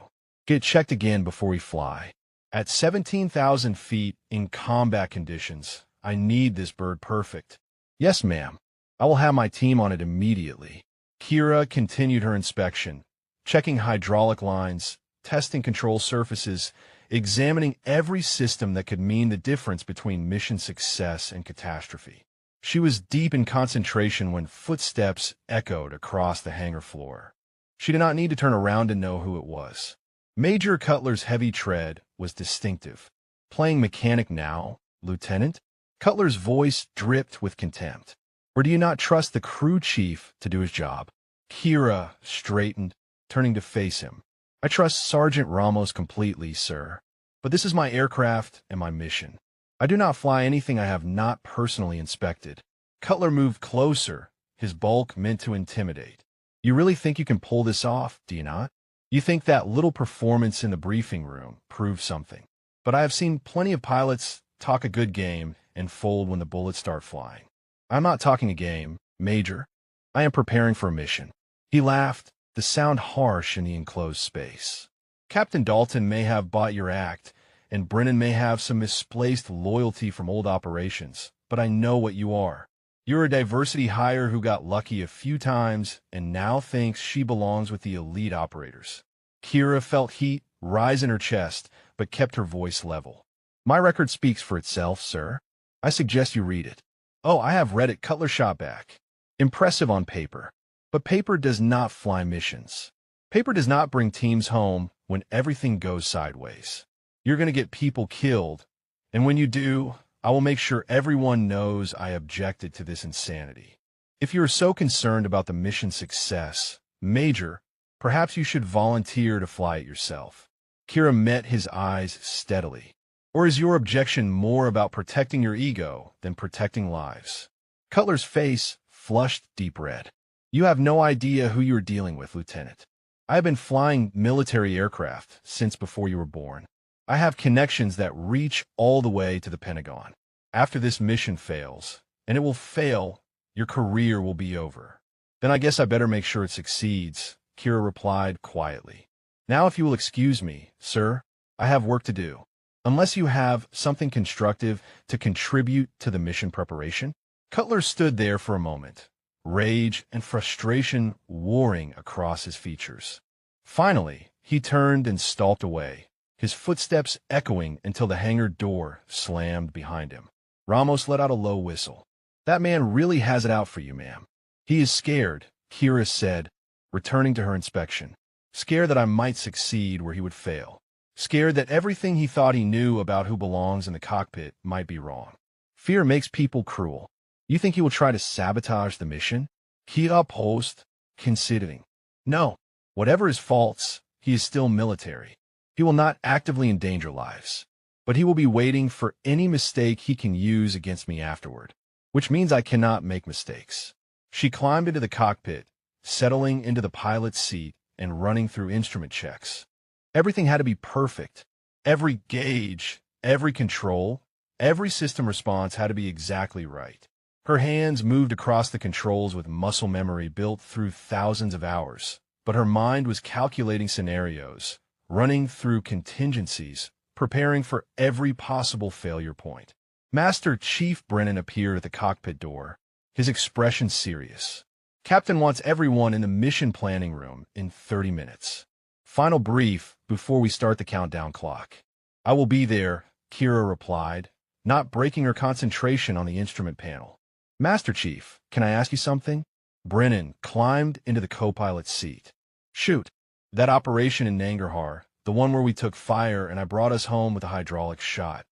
Get checked again before we fly. At 17,000 feet in combat conditions, I need this bird perfect. Yes, ma'am. I will have my team on it immediately. Kira continued her inspection, checking hydraulic lines, testing control surfaces, examining every system that could mean the difference between mission success and catastrophe. She was deep in concentration when footsteps echoed across the hangar floor. She did not need to turn around to know who it was. Major Cutler's heavy tread was distinctive. "Playing mechanic now, Lieutenant?" Cutler's voice dripped with contempt. "Or do you not trust the crew chief to do his job?" Kira straightened, turning to face him. "I trust Sergeant Ramos completely, sir. But this is my aircraft and my mission. I do not fly anything I have not personally inspected." Cutler moved closer, his bulk meant to intimidate. "You really think you can pull this off, do you not? You think that little performance in the briefing room proved something. But I have seen plenty of pilots talk a good game and fold when the bullets start flying. I'm not talking a game, Major. I am preparing for a mission." He laughed, the sound harsh in the enclosed space. "Captain Dalton may have bought your act, and Brennan may have some misplaced loyalty from old operations, but I know what you are. You're a diversity hire who got lucky a few times and now thinks she belongs with the elite operators." Kira felt heat rise in her chest, but kept her voice level. "My record speaks for itself, sir. I suggest you read it." "Oh, I have read it," Cutler shot back. "Impressive on paper. But paper does not fly missions. Paper does not bring teams home when everything goes sideways. You're going to get people killed, and when you do, I will make sure everyone knows I objected to this insanity. If you are so concerned about the mission's success, Major, perhaps you should volunteer to fly it yourself." Kira met his eyes steadily. "Or is your objection more about protecting your ego than protecting lives?" Cutler's face flushed deep red. "You have no idea who you are dealing with, Lieutenant. I have been flying military aircraft since before you were born. I have connections that reach all the way to the Pentagon. After this mission fails, and it will fail, your career will be over." "Then I guess I better make sure it succeeds," Kira replied quietly. "Now if you will excuse me, sir, I have work to do. Unless you have something constructive to contribute to the mission preparation." Cutler stood there for a moment, rage and frustration warring across his features. Finally, he turned and stalked away, his footsteps echoing until the hangar door slammed behind him. Ramos let out a low whistle. "That man really has it out for you, ma'am." "He is scared," Kira said, returning to her inspection. "Scared that I might succeed where he would fail. Scared that everything he thought he knew about who belongs in the cockpit might be wrong. Fear makes people cruel. You think he will try to sabotage the mission?" Kira paused, considering. "No. Whatever his faults, he is still military. He will not actively endanger lives. But he will be waiting for any mistake he can use against me afterward. Which means I cannot make mistakes." She climbed into the cockpit, settling into the pilot's seat and running through instrument checks. Everything had to be perfect. Every gauge, every control, every system response had to be exactly right. Her hands moved across the controls with muscle memory built through thousands of hours, but her mind was calculating scenarios, running through contingencies, preparing for every possible failure point. Master Chief Brennan appeared at the cockpit door, his expression serious. "Captain wants everyone in the mission planning room in 30 minutes. Final brief before we start the countdown clock." "I will be there," Kira replied, not breaking her concentration on the instrument panel. "Master Chief, can I ask you something?" Brennan climbed into the co-pilot's seat. "Shoot. That operation in Hangar, the one where we took fire and I brought us home with a hydraulic shot."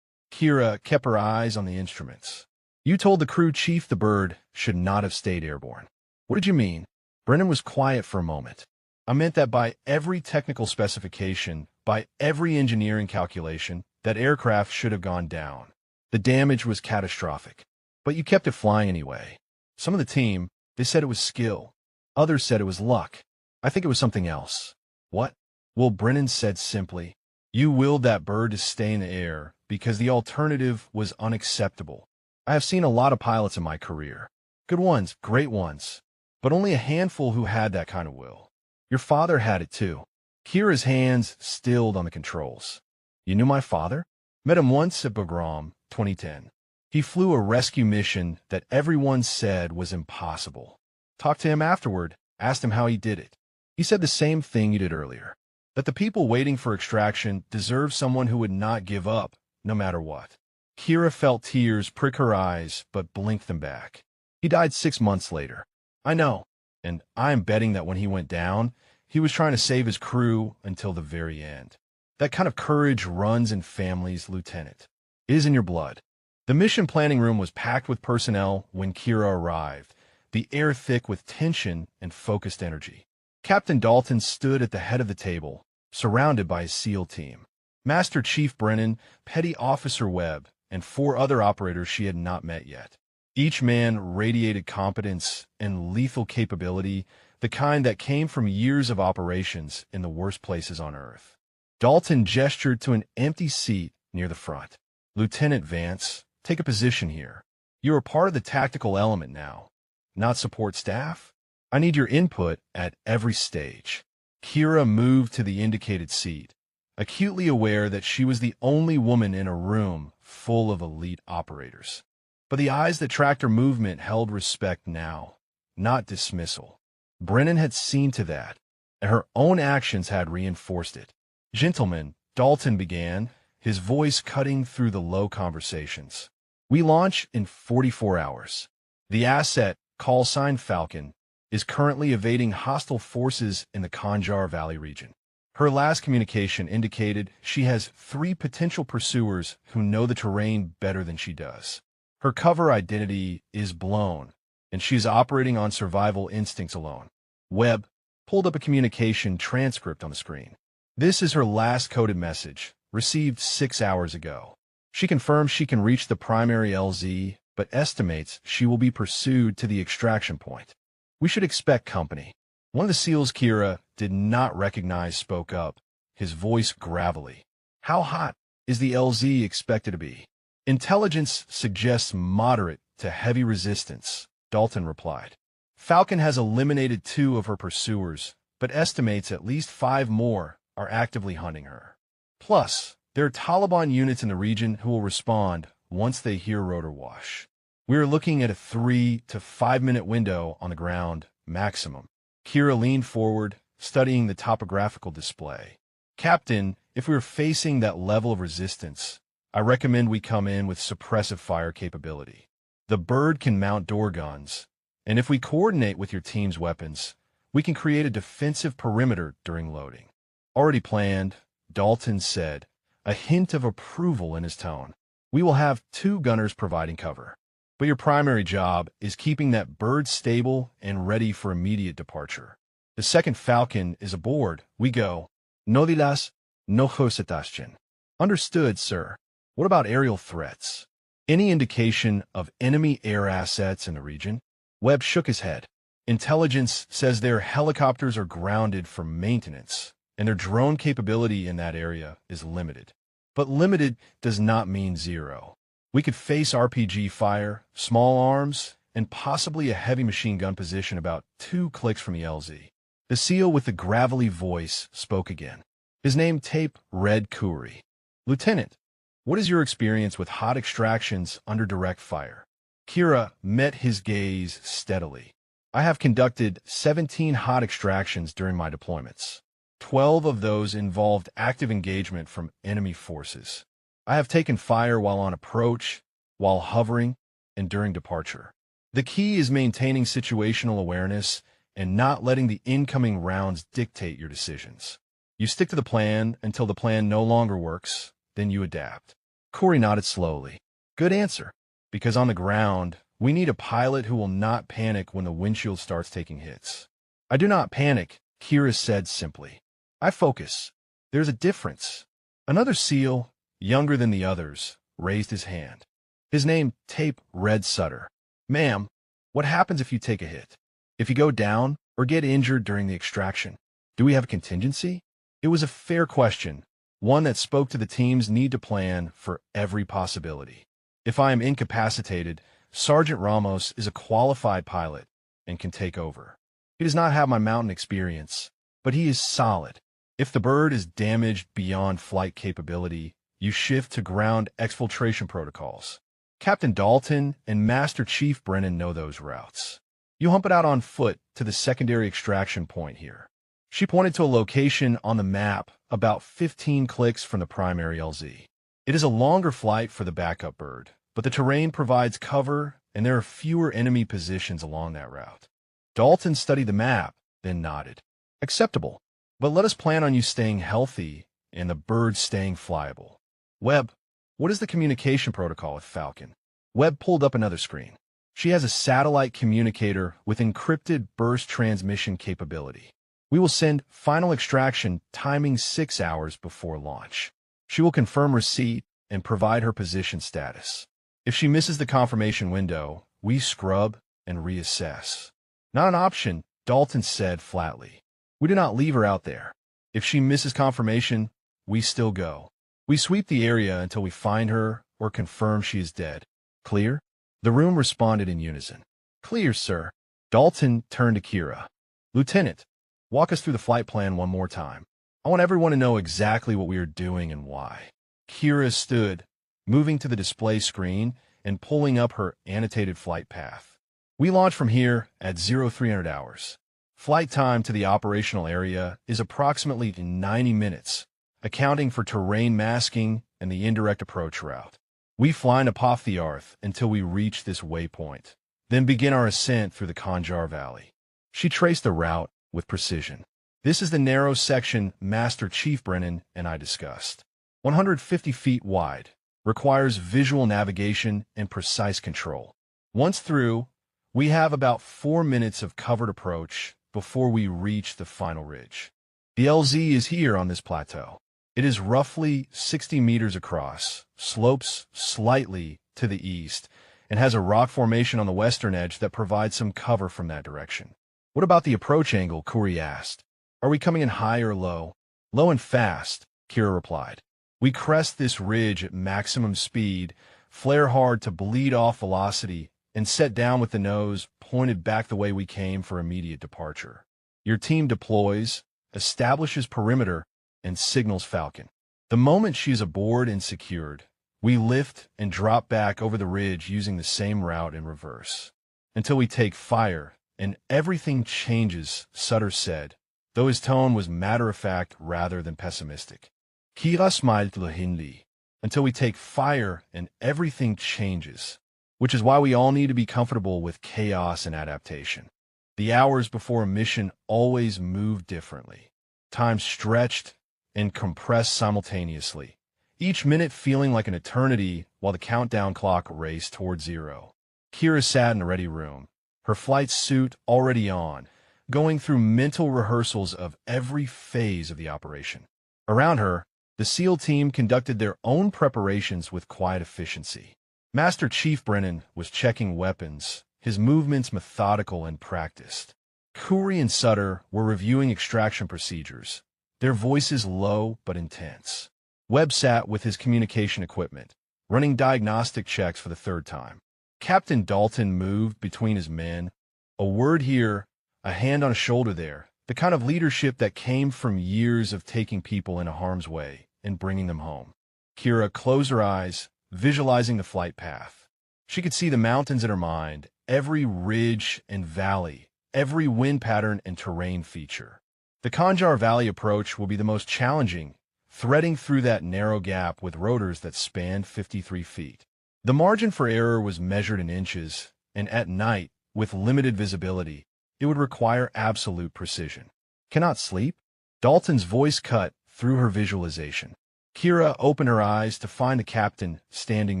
Kira kept her eyes on the instruments. "You told the crew chief the bird should not have stayed airborne. What did you mean?" Brennan was quiet for a moment. "I meant that by every technical specification, by every engineering calculation, that aircraft should have gone down. The damage was catastrophic. But you kept it flying anyway. Some of the team, they said it was skill. Others said it was luck. I think it was something else." "What?" "Well," Brennan said simply, "you willed that bird to stay in the air because the alternative was unacceptable. I have seen a lot of pilots in my career. Good ones, great ones, but only a handful who had that kind of will. Your father had it too." Kira's hands stilled on the controls. "You knew my father?" "Met him once at Bagram, 2010. He flew a rescue mission that everyone said was impossible. Talked to him afterward, asked him how he did it. He said the same thing you did earlier. That the people waiting for extraction deserve someone who would not give up, no matter what. Kira felt tears prick her eyes, but blinked them back. He died 6 months later. I know, and I'm betting that when he went down, he was trying to save his crew until the very end. That kind of courage runs in families, Lieutenant. It is in your blood. The mission planning room was packed with personnel when Kira arrived, the air thick with tension and focused energy. Captain Dalton stood at the head of the table, surrounded by his SEAL team. Master Chief Brennan, Petty Officer Webb, and 4 other operators she had not met yet. Each man radiated competence and lethal capability, the kind that came from years of operations in the worst places on Earth. Dalton gestured to an empty seat near the front. Lieutenant Vance, take a position here. You are part of the tactical element now, not support staff. I need your input at every stage. Kira moved to the indicated seat, acutely aware that she was the only woman in a room full of elite operators. But the eyes that tracked her movement held respect now, not dismissal. Brennan had seen to that, and her own actions had reinforced it. Gentlemen, Dalton began, his voice cutting through the low conversations. We launch in 44 hours. The asset, call sign Falcon, is currently evading hostile forces in the Hangar Valley region. Her last communication indicated she has 3 potential pursuers who know the terrain better than she does. Her cover identity is blown, and she is operating on survival instincts alone. Webb pulled up a communication transcript on the screen. This is her last coded message, received 6 hours ago. She confirms she can reach the primary LZ, but estimates she will be pursued to the extraction point. We should expect company. One of the SEALs Kira did not recognize spoke up, his voice gravelly. How hot is the LZ expected to be? Intelligence suggests moderate to heavy resistance, Dalton replied. Falcon has eliminated 2 of her pursuers, but estimates at least 5 more are actively hunting her. Plus, there are Taliban units in the region who will respond once they hear rotor wash. We are looking at a 3 to 5 minute window on the ground, maximum. Kira leaned forward, studying the topographical display. Captain, if we are facing that level of resistance, I recommend we come in with suppressive fire capability. The bird can mount door guns, and if we coordinate with your team's weapons, we can create a defensive perimeter during loading. Already planned, Dalton said, a hint of approval in his tone. We will have 2 gunners providing cover. But your primary job is keeping that bird stable and ready for immediate departure. The second Falcon is aboard. We go. No dilas, no hositaschen. Understood, sir. What about aerial threats? Any indication of enemy air assets in the region? Webb shook his head. Intelligence says their helicopters are grounded for maintenance, and their drone capability in that area is limited. But limited does not mean zero. We could face RPG fire, small arms, and possibly a heavy machine gun position about 2 clicks from the LZ. The SEAL with the gravelly voice spoke again. His name Tape Red Kuri. Lieutenant, what is your experience with hot extractions under direct fire? Kira met his gaze steadily. I have conducted 17 hot extractions during my deployments. 12 of those involved active engagement from enemy forces. I have taken fire while on approach, while hovering, and during departure. The key is maintaining situational awareness and not letting the incoming rounds dictate your decisions. You stick to the plan until the plan no longer works, then you adapt. Corey nodded slowly. Good answer. Because on the ground, we need a pilot who will not panic when the windshield starts taking hits. I do not panic, Kira said simply. I focus. There's a difference. Another SEAL, younger than the others, raised his hand. His name, Tape Red Sutter. Ma'am, what happens if you take a hit? If you go down or get injured during the extraction? Do we have a contingency? It was a fair question, one that spoke to the team's need to plan for every possibility. If I am incapacitated, Sergeant Ramos is a qualified pilot and can take over. He does not have my mountain experience, but he is solid. If the bird is damaged beyond flight capability, you shift to ground exfiltration protocols. Captain Dalton and Master Chief Brennan know those routes. You hump it out on foot to the secondary extraction point here. She pointed to a location on the map about 15 clicks from the primary LZ. It is a longer flight for the backup bird, but the terrain provides cover and there are fewer enemy positions along that route. Dalton studied the map, then nodded. Acceptable, but let us plan on you staying healthy and the bird staying flyable. Webb, what is the communication protocol with Falcon? Webb pulled up another screen. She has a satellite communicator with encrypted burst transmission capability. We will send final extraction timing 6 hours before launch. She will confirm receipt and provide her position status. If she misses the confirmation window, we scrub and reassess. Not an option, Dalton said flatly. We do not leave her out there. If she misses confirmation, we still go. We sweep the area until we find her or confirm she is dead. Clear? The room responded in unison. Clear, sir. Dalton turned to Kira. Lieutenant, walk us through the flight plan one more time. I want everyone to know exactly what we are doing and why. Kira stood, moving to the display screen and pulling up her annotated flight path. We launch from here at 0300 hours. Flight time to the operational area is approximately 90 minutes, accounting for terrain masking and the indirect approach route. We fly above the earth until we reach this waypoint, then begin our ascent through the Hangar Valley. She traced the route with precision. This is the narrow section Master Chief Brennan and I discussed. 150 feet wide, requires visual navigation and precise control. Once through, we have about 4 minutes of covered approach before we reach the final ridge. The LZ is here on this plateau. It is roughly 60 meters across, slopes slightly to the east, and has a rock formation on the western edge that provides some cover from that direction. What about the approach angle? Kuri asked. Are we coming in high or low? Low and fast, Kira replied. We crest this ridge at maximum speed, flare hard to bleed off velocity, and set down with the nose pointed back the way we came for immediate departure. Your team deploys, establishes perimeter, and signals Falcon. The moment she is aboard and secured, we lift and drop back over the ridge using the same route in reverse. Until we take fire, and everything changes, Sutter said, though his tone was matter-of-fact rather than pessimistic. Kira smiled lahinli. Until we take fire and everything changes, which is why we all need to be comfortable with chaos and adaptation. The hours before a mission always move differently. Time stretched and compressed simultaneously, each minute feeling like an eternity while the countdown clock raced toward zero. Kira sat in a ready room, her flight suit already on, going through mental rehearsals of every phase of the operation. Around her, the SEAL team conducted their own preparations with quiet efficiency. Master Chief Brennan was checking weapons, his movements methodical and practiced. Kuri and Sutter were reviewing extraction procedures, their voices low but intense. Webb sat with his communication equipment, running diagnostic checks for the third time. Captain Dalton moved between his men, a word here, a hand on a shoulder there, the kind of leadership that came from years of taking people into harm's way and bringing them home. Kira closed her eyes, visualizing the flight path. She could see the mountains in her mind, every ridge and valley, every wind pattern and terrain feature. The Hangar Valley approach will be the most challenging, threading through that narrow gap with rotors that spanned 53 feet. The margin for error was measured in inches, and at night, with limited visibility, it would require absolute precision. Cannot sleep? Dalton's voice cut through her visualization. Kira opened her eyes to find the captain standing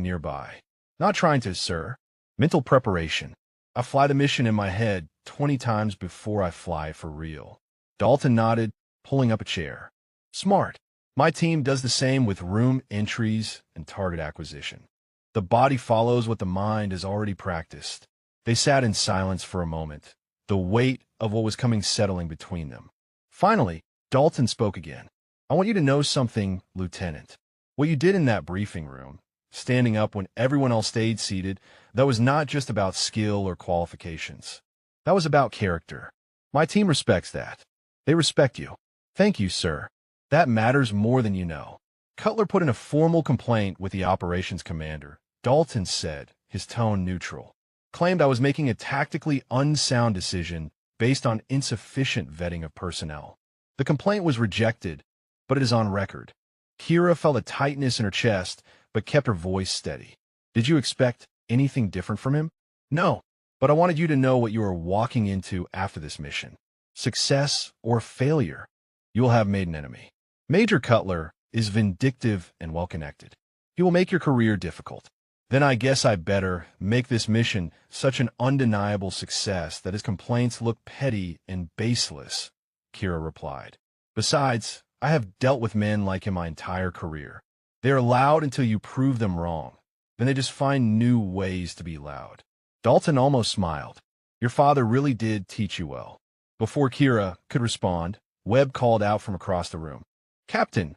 nearby. Not trying to, sir. Mental preparation. I fly the mission in my head 20 times before I fly for real. Dalton nodded, pulling up a chair. Smart. My team does the same with room entries and target acquisition. The body follows what the mind has already practiced. They sat in silence for a moment, the weight of what was coming settling between them. Finally, Dalton spoke again. I want you to know something, Lieutenant. What you did in that briefing room, standing up when everyone else stayed seated, that was not just about skill or qualifications. That was about character. My team respects that. They respect you. Thank you, sir. That matters more than you know. Cutler put in a formal complaint with the operations commander. Dalton said, his tone neutral. Claimed I was making a tactically unsound decision based on insufficient vetting of personnel. The complaint was rejected, but it is on record. Kira felt a tightness in her chest, but kept her voice steady. Did you expect anything different from him? No, but I wanted you to know what you are walking into after this mission. Success or failure, you will have made an enemy. Major Cutler is vindictive and well-connected. He will make your career difficult. Then I guess I better make this mission such an undeniable success that his complaints look petty and baseless, Kira replied. Besides, I have dealt with men like him my entire career. They are loud until you prove them wrong. Then they just find new ways to be loud. Dalton almost smiled. Your father really did teach you well. Before Kira could respond, Webb called out from across the room. Captain,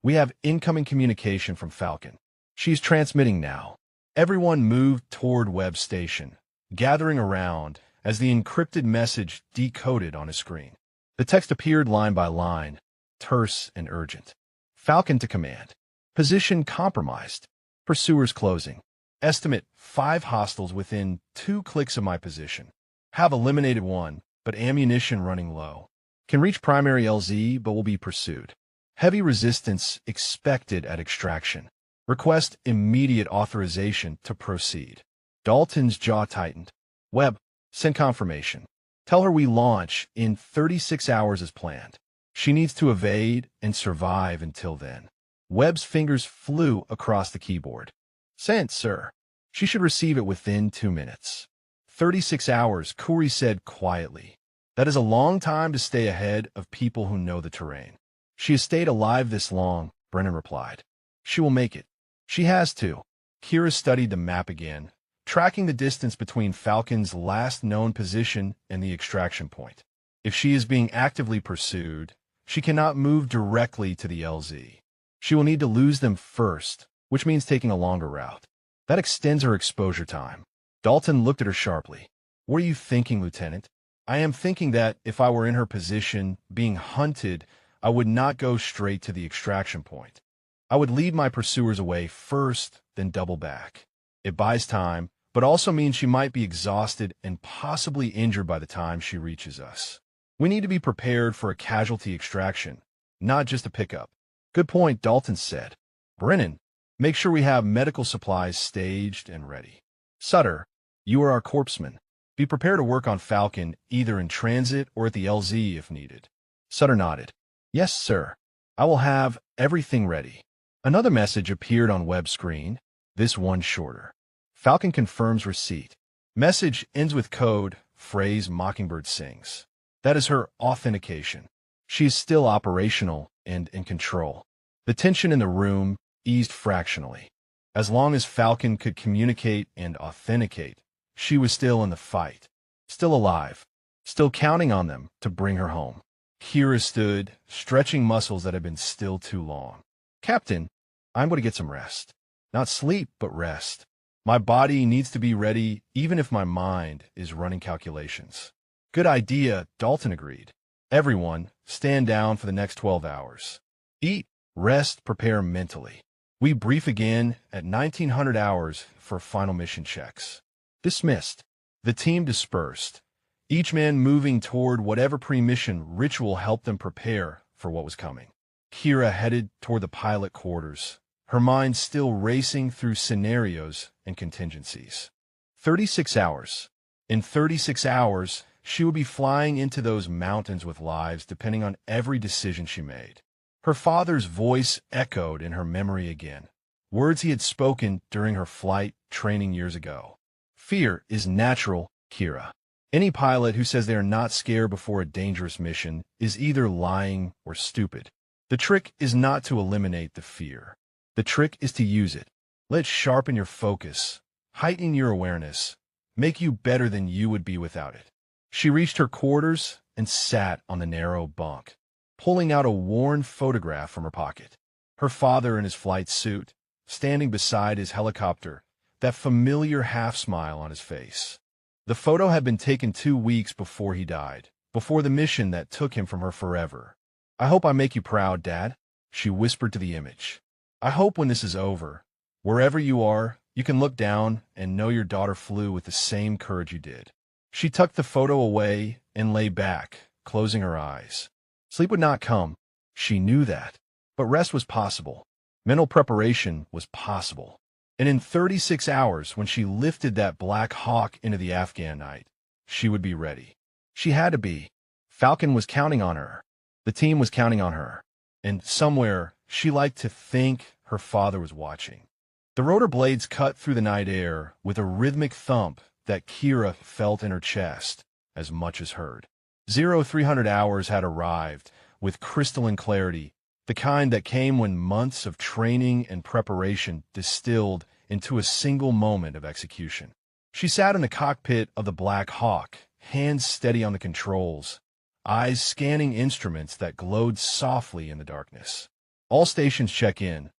we have incoming communication from Falcon. She's transmitting now. Everyone moved toward Webb's station, gathering around as the encrypted message decoded on his screen. The text appeared line by line, terse and urgent. Falcon to command. Position compromised. Pursuers closing. Estimate 5 hostiles within 2 clicks of my position. Have eliminated 1, but ammunition running low. Can reach primary LZ, but will be pursued. Heavy resistance expected at extraction. Request immediate authorization to proceed. Dalton's jaw tightened. Webb, send confirmation. Tell her we launch in 36 hours as planned. She needs to evade and survive until then. Webb's fingers flew across the keyboard. Sent, sir. She should receive it within 2 minutes. 36 hours, Khoury said quietly. That is a long time to stay ahead of people who know the terrain. She has stayed alive this long, Brennan replied. She will make it. She has to. Kira studied the map again, tracking the distance between Falcon's last known position and the extraction point. If she is being actively pursued, she cannot move directly to the LZ. She will need to lose them first, which means taking a longer route. That extends her exposure time. Dalton looked at her sharply. What are you thinking, Lieutenant? I am thinking that if I were in her position, being hunted, I would not go straight to the extraction point. I would lead my pursuers away first, then double back. It buys time, but also means she might be exhausted and possibly injured by the time she reaches us. We need to be prepared for a casualty extraction, not just a pickup. Good point, Dalton said. Brennan, make sure we have medical supplies staged and ready. Sutter, you are our corpsman. Be prepared to work on Falcon either in transit or at the LZ if needed. Sutter nodded. Yes, sir. I will have everything ready. Another message appeared on Webb's screen, this one shorter. Falcon confirms receipt. Message ends with code, phrase Mockingbird sings. That is her authentication. She is still operational and in control. The tension in the room eased fractionally. As long as Falcon could communicate and authenticate, she was still in the fight, still alive, still counting on them to bring her home. Kira stood, stretching muscles that had been still too long. Captain, I'm going to get some rest. Not sleep, but rest. My body needs to be ready even if my mind is running calculations. Good idea, Dalton agreed. Everyone, stand down for the next 12 hours. Eat, rest, prepare mentally. We brief again at 1900 hours for final mission checks. Dismissed. The team dispersed, each man moving toward whatever pre-mission ritual helped them prepare for what was coming. Kira headed toward the pilot quarters, her mind still racing through scenarios and contingencies. 36 hours. In 36 hours, she would be flying into those mountains with lives depending on every decision she made. Her father's voice echoed in her memory again, words he had spoken during her flight training years ago. Fear is natural, Kira. Any pilot who says they are not scared before a dangerous mission is either lying or stupid. The trick is not to eliminate the fear. The trick is to use it. Let it sharpen your focus, heighten your awareness, make you better than you would be without it. She reached her quarters and sat on the narrow bunk, pulling out a worn photograph from her pocket. Her father in his flight suit, standing beside his helicopter, that familiar half-smile on his face. The photo had been taken 2 weeks before he died, before the mission that took him from her forever. I hope I make you proud, Dad, she whispered to the image. I hope when this is over, wherever you are, you can look down and know your daughter flew with the same courage you did. She tucked the photo away and lay back, closing her eyes. Sleep would not come. She knew that. But rest was possible. Mental preparation was possible. And in 36 hours, when she lifted that Black Hawk into the Afghan night, she would be ready. She had to be. Falcon was counting on her. The team was counting on her. And somewhere, she liked to think her father was watching. The rotor blades cut through the night air with a rhythmic thump that Kira felt in her chest as much as heard. 0300 hours had arrived with crystalline clarity, the kind that came when months of training and preparation distilled into a single moment of execution. She sat in the cockpit of the Black Hawk, hands steady on the controls, eyes scanning instruments that glowed softly in the darkness. All stations check in,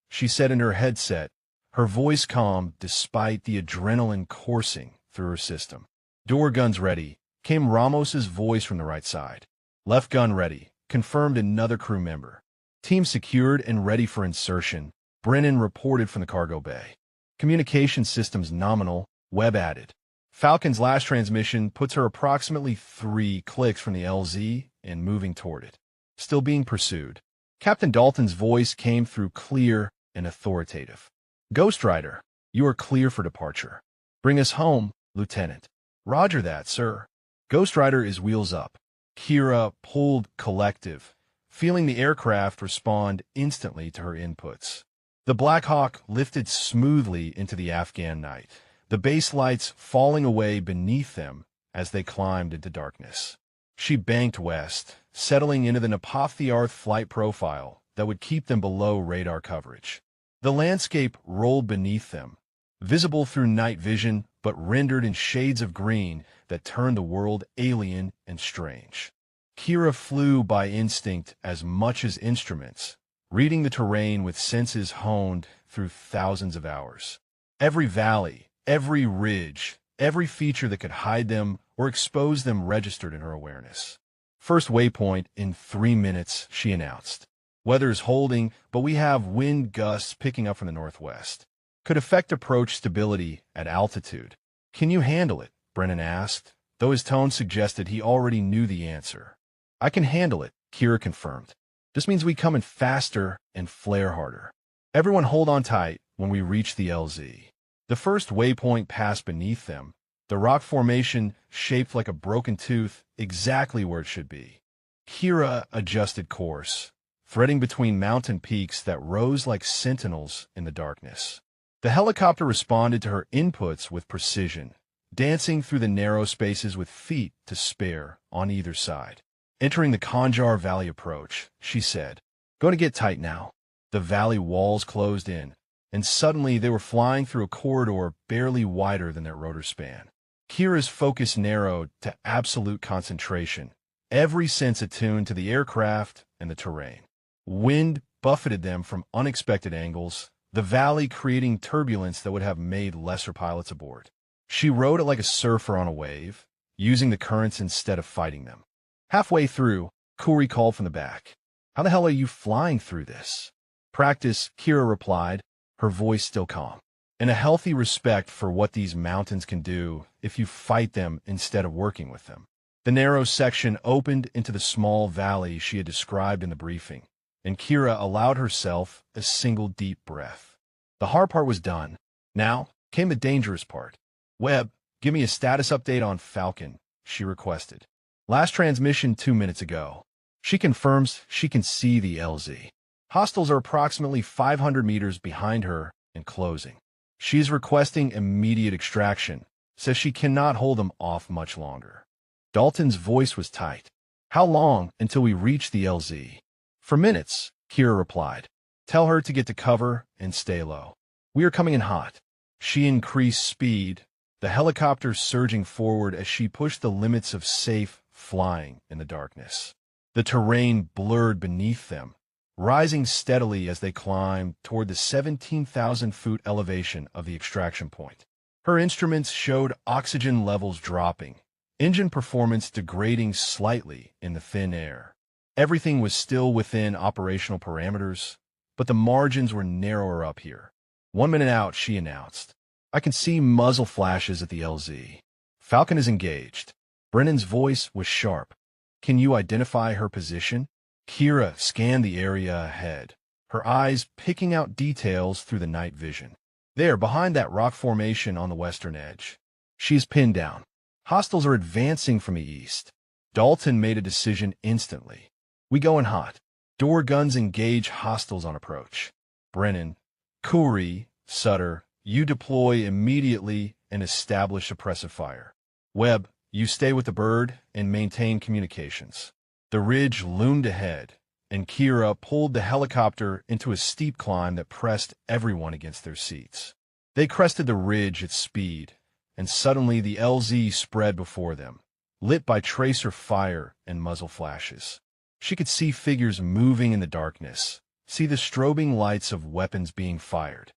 she said in her headset, her voice calm despite the adrenaline coursing through her system. Door guns ready, came Ramos's voice from the right side. Left gun ready, confirmed another crew member. Team secured and ready for insertion, Brennan reported from the cargo bay. Communication systems nominal, web added. Falcon's last transmission puts her approximately 3 clicks from the LZ and moving toward it. Still being pursued. Captain Dalton's voice came through clear and authoritative. Ghost Rider, you are clear for departure. Bring us home, Lieutenant. Roger that, sir. Ghost Rider is wheels up. Kira pulled collective, feeling the aircraft respond instantly to her inputs. The Black Hawk lifted smoothly into the Afghan night, the base lights falling away beneath them as they climbed into darkness. She banked west, settling into the Napathiarth flight profile that would keep them below radar coverage. The landscape rolled beneath them, visible through night vision but rendered in shades of green that turned the world alien and strange. Kira flew by instinct as much as instruments, reading the terrain with senses honed through thousands of hours. Every valley, every ridge, every feature that could hide them or expose them registered in her awareness. First waypoint in 3 minutes, she announced. Weather's holding, but we have wind gusts picking up from the northwest. Could affect approach stability at altitude. Can you handle it? Brennan asked, though his tone suggested he already knew the answer. I can handle it, Kira confirmed. This means we come in faster and flare harder. Everyone hold on tight when we reach the LZ. The first waypoint passed beneath them, the rock formation shaped like a broken tooth, exactly where it should be. Kira adjusted course, threading between mountain peaks that rose like sentinels in the darkness. The helicopter responded to her inputs with precision, dancing through the narrow spaces with feet to spare on either side. Entering the Hangar Valley approach, she said, "Going to get tight now." The valley walls closed in, and suddenly they were flying through a corridor barely wider than their rotor span. Kira's focus narrowed to absolute concentration, every sense attuned to the aircraft and the terrain. Wind buffeted them from unexpected angles, the valley creating turbulence that would have made lesser pilots aboard. She rode it like a surfer on a wave, using the currents instead of fighting them. Halfway through, Kuri called from the back. "How the hell are you flying through this?" "Practice," Kira replied, her voice still calm. "And a healthy respect for what these mountains can do if you fight them instead of working with them." The narrow section opened into the small valley she had described in the briefing, and Kira allowed herself a single deep breath. The hard part was done. Now came the dangerous part. "Webb, give me a status update on Falcon," she requested. "Last transmission 2 minutes ago." She confirms she can see the LZ. Hostiles are approximately 500 meters behind her and closing. She's requesting immediate extraction, says she cannot hold them off much longer. Dalton's voice was tight. "How long until we reach the LZ?" "For minutes," Kira replied. "Tell her to get to cover and stay low. We are coming in hot." She increased speed, the helicopter surging forward as she pushed the limits of safe flying in the darkness. The terrain blurred beneath them, rising steadily as they climbed toward the 17,000-foot elevation of the extraction point. Her instruments showed oxygen levels dropping, engine performance degrading slightly in the thin air. Everything was still within operational parameters, but the margins were narrower up here. 1 minute out, she announced. "I can see muzzle flashes at the LZ. Falcon is engaged." Brennan's voice was sharp. Can you identify her position? Kira scanned the area ahead, her eyes picking out details through the night vision. There, behind that rock formation on the western edge. She's pinned down. Hostiles are advancing from the east. Dalton made a decision instantly. We going hot. Door guns engage hostiles on approach. Brennan, Khoury, Sutter, you deploy immediately and establish suppressive fire. Webb, you stay with the bird and maintain communications. The ridge loomed ahead, and Kira pulled the helicopter into a steep climb that pressed everyone against their seats. They crested the ridge at speed, and suddenly the LZ spread before them, lit by tracer fire and muzzle flashes. She could see figures moving in the darkness, see the strobing lights of weapons being fired.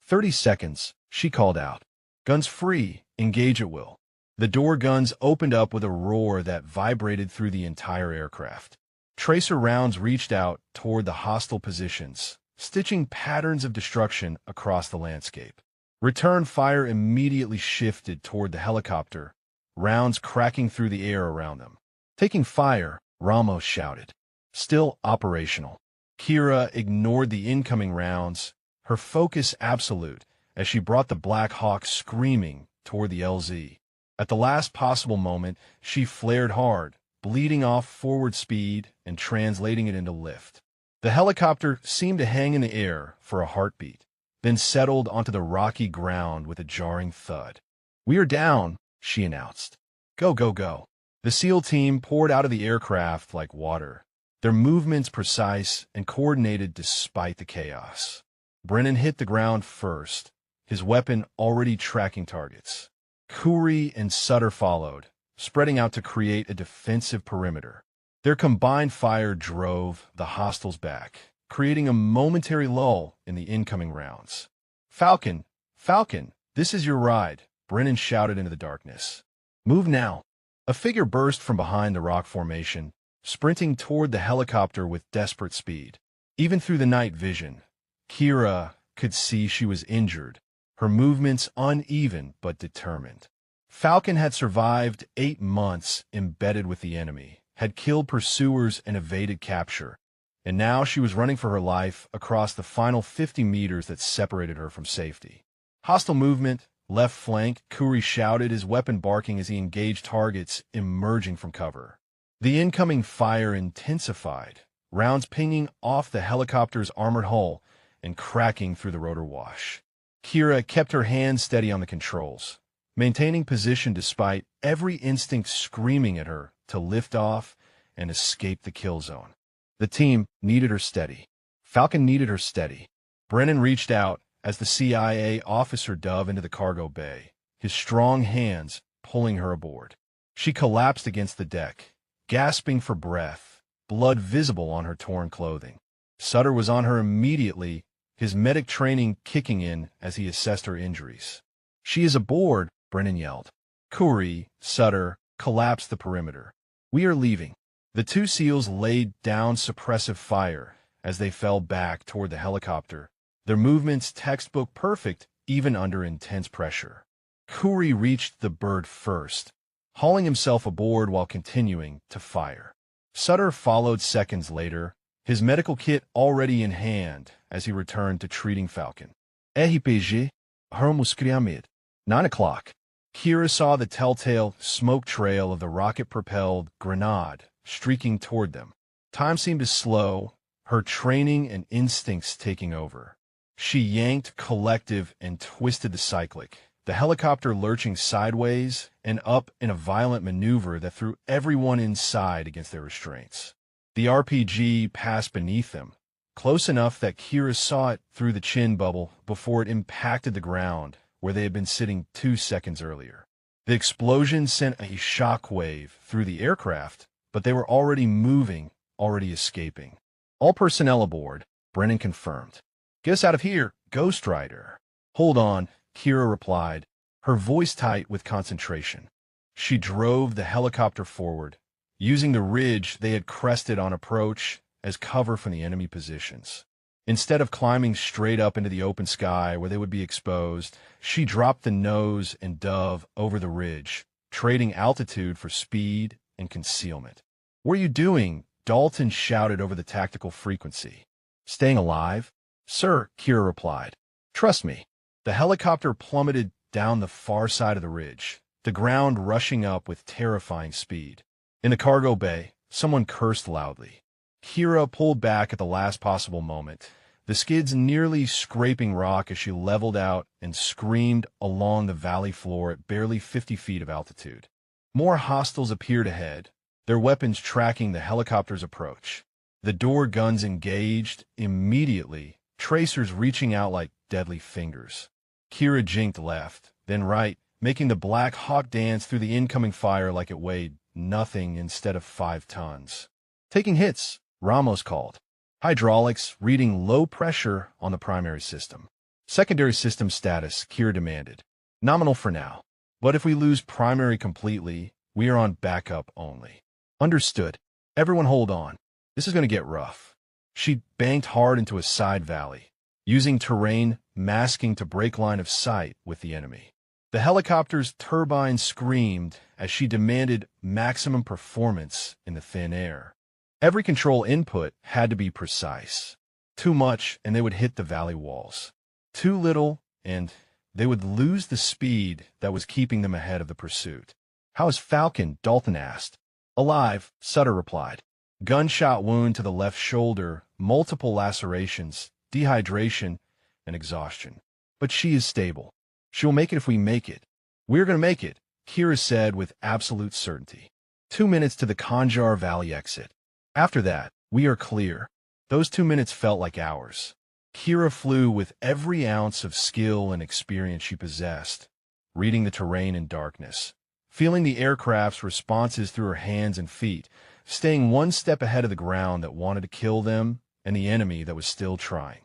30 seconds, she called out. Guns free, engage at will. The door guns opened up with a roar that vibrated through the entire aircraft. Tracer rounds reached out toward the hostile positions, stitching patterns of destruction across the landscape. Return fire immediately shifted toward the helicopter, rounds cracking through the air around them. Taking fire, Ramos shouted. Still operational. Kira ignored the incoming rounds, her focus absolute, as she brought the Black Hawk screaming toward the LZ. At the last possible moment, she flared hard, bleeding off forward speed and translating it into lift. The helicopter seemed to hang in the air for a heartbeat, then settled onto the rocky ground with a jarring thud. We are down, she announced. Go, go, go. The SEAL team poured out of the aircraft like water, their movements precise and coordinated despite the chaos. Brennan hit the ground first, his weapon already tracking targets. Khoury and Sutter followed, spreading out to create a defensive perimeter. Their combined fire drove the hostiles back, creating a momentary lull in the incoming rounds. Falcon, Falcon, this is your ride, Brennan shouted into the darkness. Move now. A figure burst from behind the rock formation, sprinting toward the helicopter with desperate speed. Even through the night vision, Kira could see she was injured, her movements uneven but determined. Falcon had survived 8 months embedded with the enemy, had killed pursuers and evaded capture, and now she was running for her life across the final 50 meters that separated her from safety. Hostile movement, left flank, Khoury shouted, his weapon barking as he engaged targets emerging from cover. The incoming fire intensified, rounds pinging off the helicopter's armored hull and cracking through the rotor wash. Kira kept her hands steady on the controls, maintaining position despite every instinct screaming at her to lift off and escape the kill zone. The team needed her steady. Falcon needed her steady. Brennan reached out as the CIA officer dove into the cargo bay, his strong hands pulling her aboard. She collapsed against the deck, gasping for breath, blood visible on her torn clothing. Sutter was on her immediately, his medic training kicking in as he assessed her injuries. She is aboard, Brennan yelled. Khoury, Sutter, collapsed the perimeter. We are leaving. The two SEALs laid down suppressive fire as they fell back toward the helicopter, their movements textbook perfect even under intense pressure. Khoury reached the bird first, hauling himself aboard while continuing to fire. Sutter followed seconds later, his medical kit already in hand as he returned to treating Falcon. RPG, Hermuskriamid. 9 o'clock. Kira saw the telltale smoke trail of the rocket-propelled grenade streaking toward them. Time seemed to slow, her training and instincts taking over. She yanked collective and twisted the cyclic, the helicopter lurching sideways and up in a violent maneuver that threw everyone inside against their restraints. The RPG passed beneath them, close enough that Kira saw it through the chin bubble before it impacted the ground where they had been sitting 2 seconds earlier. The explosion sent a shockwave through the aircraft, but they were already moving, already escaping. All personnel aboard, Brennan confirmed. Get us out of here, Ghost Rider. Hold on, Kira replied, her voice tight with concentration. She drove the helicopter forward, using the ridge they had crested on approach as cover from the enemy positions. Instead of climbing straight up into the open sky where they would be exposed, she dropped the nose and dove over the ridge, trading altitude for speed and concealment. "What are you doing?" Dalton shouted over the tactical frequency. "Staying alive?" "Sir," Kira replied. "Trust me." The helicopter plummeted down the far side of the ridge, the ground rushing up with terrifying speed. In the cargo bay, someone cursed loudly. Kira pulled back at the last possible moment, the skids nearly scraping rock as she leveled out and screamed along the valley floor at barely 50 feet of altitude. More hostiles appeared ahead, their weapons tracking the helicopter's approach. The door guns engaged immediately, tracers reaching out like deadly fingers. Kira jinked left, then right, making the Black Hawk dance through the incoming fire like it weighed nothing instead of 5 tons. "Taking hits," Ramos called. "Hydraulics reading low pressure on the primary system." "Secondary system status," Kira demanded. "Nominal for now. But if we lose primary completely, we are on backup only." "Understood. Everyone hold on. This is going to get rough." She banked hard into a side valley, using terrain masking to break line of sight with the enemy. The helicopter's turbine screamed as she demanded maximum performance in the thin air. Every control input had to be precise. Too much, and they would hit the valley walls. Too little, and they would lose the speed that was keeping them ahead of the pursuit. "How is Falcon?" Dalton asked. "Alive," Sutter replied. Gunshot wound to the left shoulder, multiple lacerations, dehydration, and exhaustion. "But she is stable. She will make it if we make it." "We're going to make it," Kira said with absolute certainty. 2 minutes to the Hangar Valley exit. After that, we are clear. Those 2 minutes felt like hours. Kira flew with every ounce of skill and experience she possessed, reading the terrain in darkness, feeling the aircraft's responses through her hands and feet, staying one step ahead of the ground that wanted to kill them and the enemy that was still trying.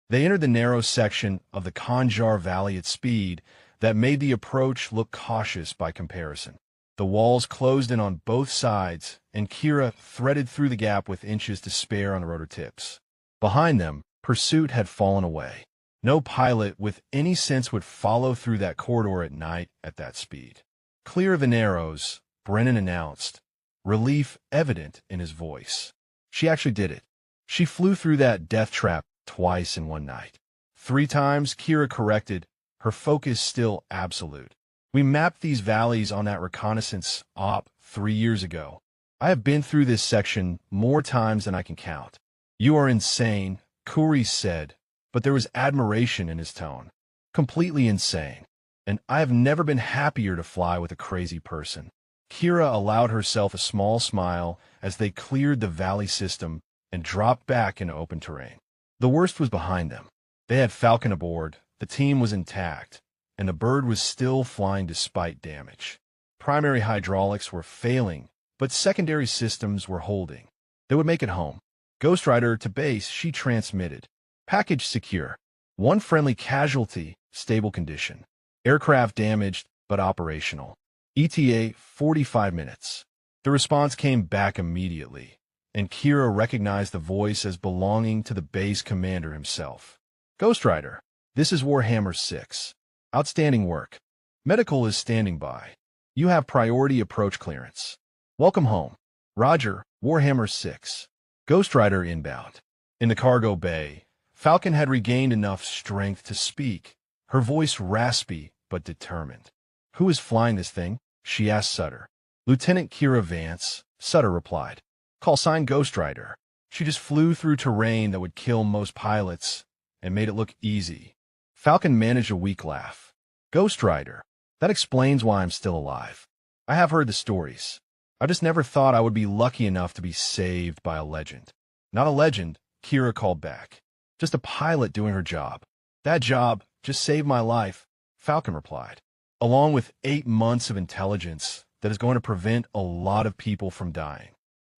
They entered the narrow section of the Hangar Valley at speed that made the approach look cautious by comparison. The walls closed in on both sides, and Kira threaded through the gap with inches to spare on the rotor tips. Behind them, pursuit had fallen away. No pilot with any sense would follow through that corridor at night at that speed. "Clear of the Narrows," Brennan announced, relief evident in his voice. She actually did it. She flew through that death trap twice in one night. 3 times, Kira corrected, her focus still absolute. "We mapped these valleys on that reconnaissance op 3 years ago. I have been through this section more times than I can count." "You are insane," Khoury said, but there was admiration in his tone. "Completely insane. And I have never been happier to fly with a crazy person." Kira allowed herself a small smile as they cleared the valley system and dropped back into open terrain. The worst was behind them. They had Falcon aboard, the team was intact, and the bird was still flying despite damage. Primary hydraulics were failing, but secondary systems were holding. They would make it home. "Ghost Rider to base," she transmitted. "Package secure. 1 friendly casualty, stable condition. Aircraft damaged, but operational. ETA 45 minutes. The response came back immediately, and Kira recognized the voice as belonging to the base commander himself. "Ghost Rider, this is Warhammer 6. Outstanding work. Medical is standing by. You have priority approach clearance. Welcome home." "Roger, Warhammer 6. Ghost Rider inbound." In the cargo bay, Falcon had regained enough strength to speak, her voice raspy but determined. "Who is flying this thing?" she asked Sutter. "Lieutenant Kira Vance," Sutter replied. "Call sign Ghost Rider." She just flew through terrain that would kill most pilots and made it look easy. Falcon managed a weak laugh. "Ghost Rider. That explains why I'm still alive. I have heard the stories. I just never thought I would be lucky enough to be saved by a legend." "Not a legend," Kira called back. "Just a pilot doing her job." "That job just saved my life," Falcon replied, "along with 8 months of intelligence that is going to prevent a lot of people from dying.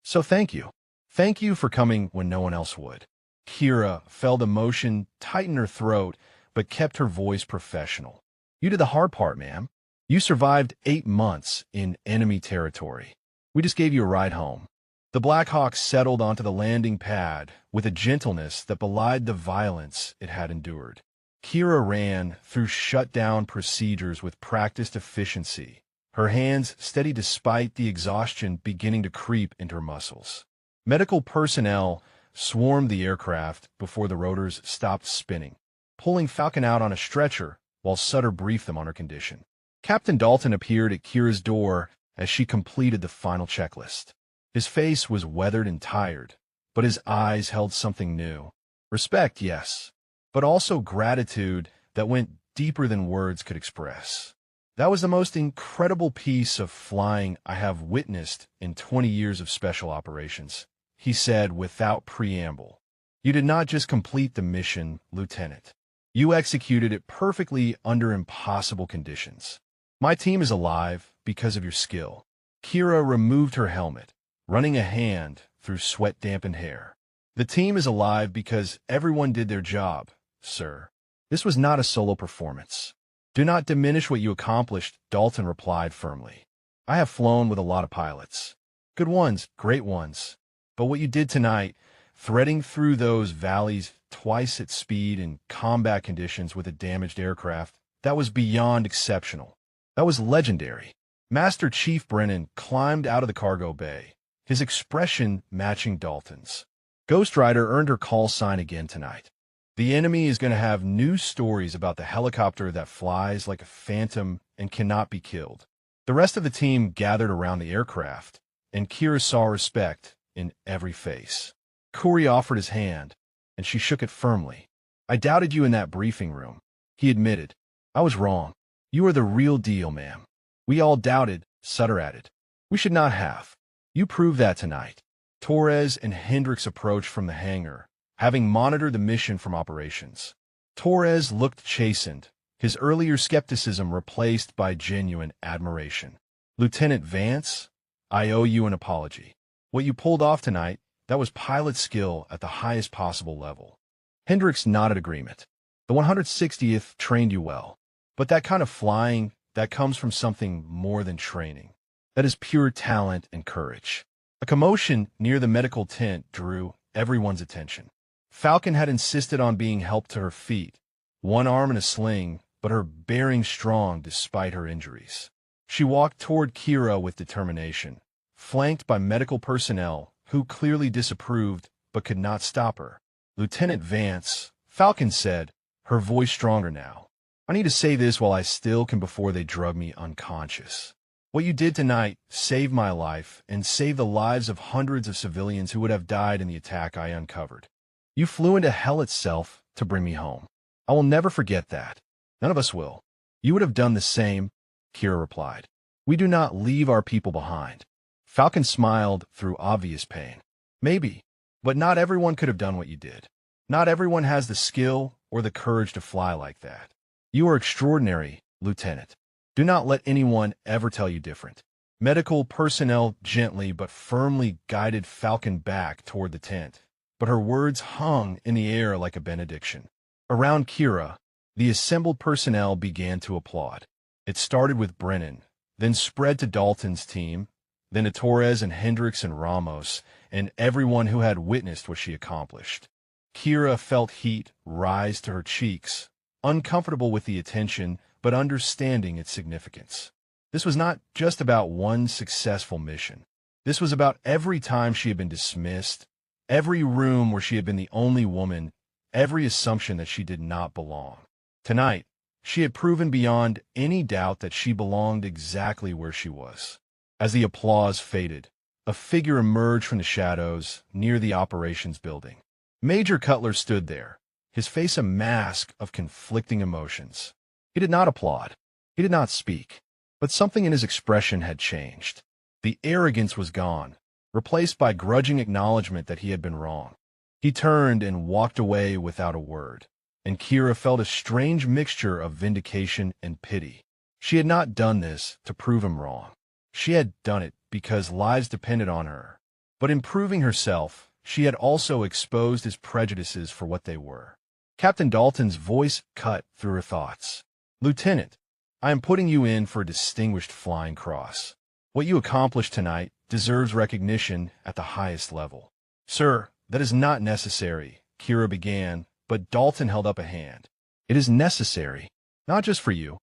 So thank you. Thank you for coming when no one else would." Kira felt emotion tighten her throat, but kept her voice professional. "You did the hard part, ma'am. You survived 8 months in enemy territory. We just gave you a ride home." The Black Hawk settled onto the landing pad with a gentleness that belied the violence it had endured. Kira ran through shutdown procedures with practiced efficiency, her hands steady despite the exhaustion beginning to creep into her muscles. Medical personnel swarmed the aircraft before the rotors stopped spinning, pulling Falcon out on a stretcher while Sutter briefed them on her condition. Captain Dalton appeared at Kira's door as she completed the final checklist. His face was weathered and tired, but his eyes held something new. Respect, yes, but also gratitude that went deeper than words could express. That was the most incredible piece of flying I have witnessed in 20 years of special operations, he said without preamble. You did not just complete the mission, Lieutenant. You executed it perfectly under impossible conditions. My team is alive because of your skill. Kira removed her helmet, running a hand through sweat-dampened hair. The team is alive because everyone did their job, sir. This was not a solo performance. Do not diminish what you accomplished, Dalton replied firmly. I have flown with a lot of pilots. Good ones, great ones. But what you did tonight, threading through those valleys twice at speed in combat conditions with a damaged aircraft, that was beyond exceptional. That was legendary. Master Chief Brennan climbed out of the cargo bay, his expression matching Dalton's. Ghost Rider earned her call sign again tonight. The enemy is going to have new stories about the helicopter that flies like a phantom and cannot be killed. The rest of the team gathered around the aircraft, and Kira saw respect in every face. Corey offered his hand, and she shook it firmly. I doubted you in that briefing room, he admitted. I was wrong. You are the real deal, ma'am. We all doubted, Sutter added. We should not have. You proved that tonight. Torres and Hendricks approached from the hangar, having monitored the mission from operations. Torres looked chastened, his earlier skepticism replaced by genuine admiration. Lieutenant Vance, I owe you an apology. What you pulled off tonight, that was pilot skill at the highest possible level. Hendricks nodded agreement. The 160th trained you well. But that kind of flying, that comes from something more than training. That is pure talent and courage. A commotion near the medical tent drew everyone's attention. Falcon had insisted on being helped to her feet, one arm in a sling, but her bearing strong despite her injuries. She walked toward Kira with determination, flanked by medical personnel who clearly disapproved but could not stop her. Lieutenant Vance, Falcon said, her voice stronger now. I need to say this while I still can before they drug me unconscious. What you did tonight saved my life and saved the lives of hundreds of civilians who would have died in the attack I uncovered. You flew into hell itself to bring me home. I will never forget that. None of us will. You would have done the same, Kira replied. We do not leave our people behind. Falcon smiled through obvious pain. Maybe, but not everyone could have done what you did. Not everyone has the skill or the courage to fly like that. You are extraordinary, Lieutenant. Do not let anyone ever tell you different. Medical personnel gently but firmly guided Falcon back toward the tent, but her words hung in the air like a benediction. Around Kira, the assembled personnel began to applaud. It started with Brennan, then spread to Dalton's team, then to Torres and Hendricks and Ramos, and everyone who had witnessed what she accomplished. Kira felt heat rise to her cheeks, uncomfortable with the attention, but understanding its significance. This was not just about one successful mission. This was about every time she had been dismissed, every room where she had been the only woman, every assumption that she did not belong. Tonight, she had proven beyond any doubt that she belonged exactly where she was. As the applause faded, a figure emerged from the shadows near the operations building. Major Cutler stood there, his face a mask of conflicting emotions. He did not applaud. He did not speak. But something in his expression had changed. The arrogance was gone, replaced by grudging acknowledgement that he had been wrong. He turned and walked away without a word, and Kira felt a strange mixture of vindication and pity. She had not done this to prove him wrong. She had done it because lives depended on her. But in proving herself, she had also exposed his prejudices for what they were. Captain Dalton's voice cut through her thoughts. Lieutenant, I am putting you in for a distinguished flying cross. What you accomplished tonight deserves recognition at the highest level. Sir, that is not necessary, Kira began, but Dalton held up a hand. It is necessary, not just for you,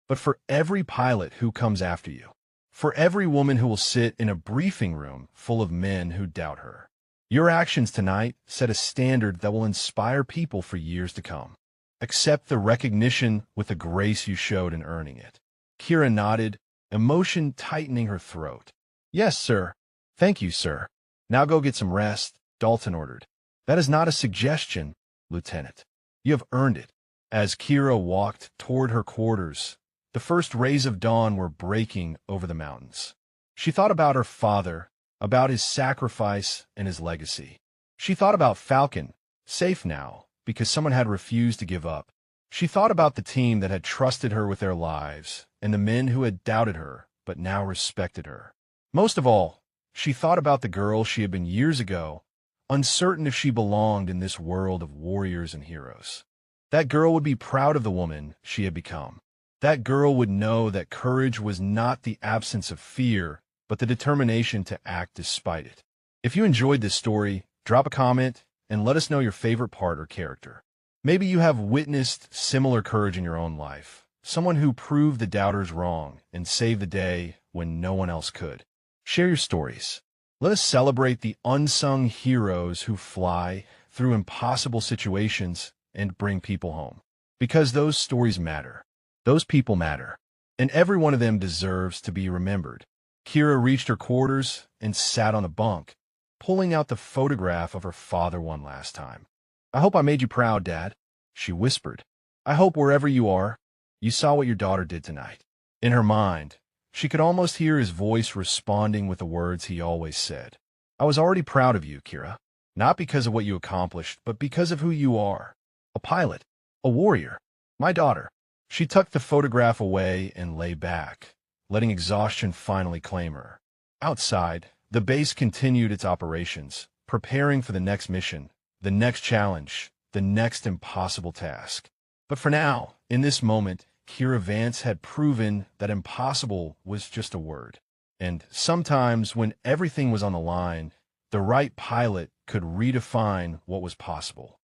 but for every pilot who comes after you. For every woman who will sit in a briefing room full of men who doubt her. Your actions tonight set a standard that will inspire people for years to come. Accept the recognition with the grace you showed in earning it. Kira nodded, emotion tightening her throat. Yes, sir. Thank you, sir. Now go get some rest, Dalton ordered. That is not a suggestion, Lieutenant. You have earned it. As Kira walked toward her quarters, the first rays of dawn were breaking over the mountains. She thought about her father, about his sacrifice and his legacy. She thought about Falcon, safe now, because someone had refused to give up. She thought about the team that had trusted her with their lives, and the men who had doubted her, but now respected her. Most of all, she thought about the girl she had been years ago, uncertain if she belonged in this world of warriors and heroes. That girl would be proud of the woman she had become. That girl would know that courage was not the absence of fear, but the determination to act despite it. If you enjoyed this story, drop a comment and let us know your favorite part or character. Maybe you have witnessed similar courage in your own life, someone who proved the doubters wrong and saved the day when no one else could. Share your stories. Let us celebrate the unsung heroes who fly through impossible situations and bring people home. Because those stories matter. Those people matter. And every one of them deserves to be remembered. Kira reached her quarters and sat on a bunk, pulling out the photograph of her father one last time. I hope I made you proud, Dad, she whispered. I hope wherever you are, you saw what your daughter did tonight. In her mind, she could almost hear his voice responding with the words he always said. I was already proud of you, Kira. Not because of what you accomplished, but because of who you are. A pilot. A warrior. My daughter. She tucked the photograph away and lay back, letting exhaustion finally claim her. Outside, the base continued its operations, preparing for the next mission, the next challenge, the next impossible task. But for now, in this moment, Kira Vance had proven that impossible was just a word. And sometimes, when everything was on the line, the right pilot could redefine what was possible.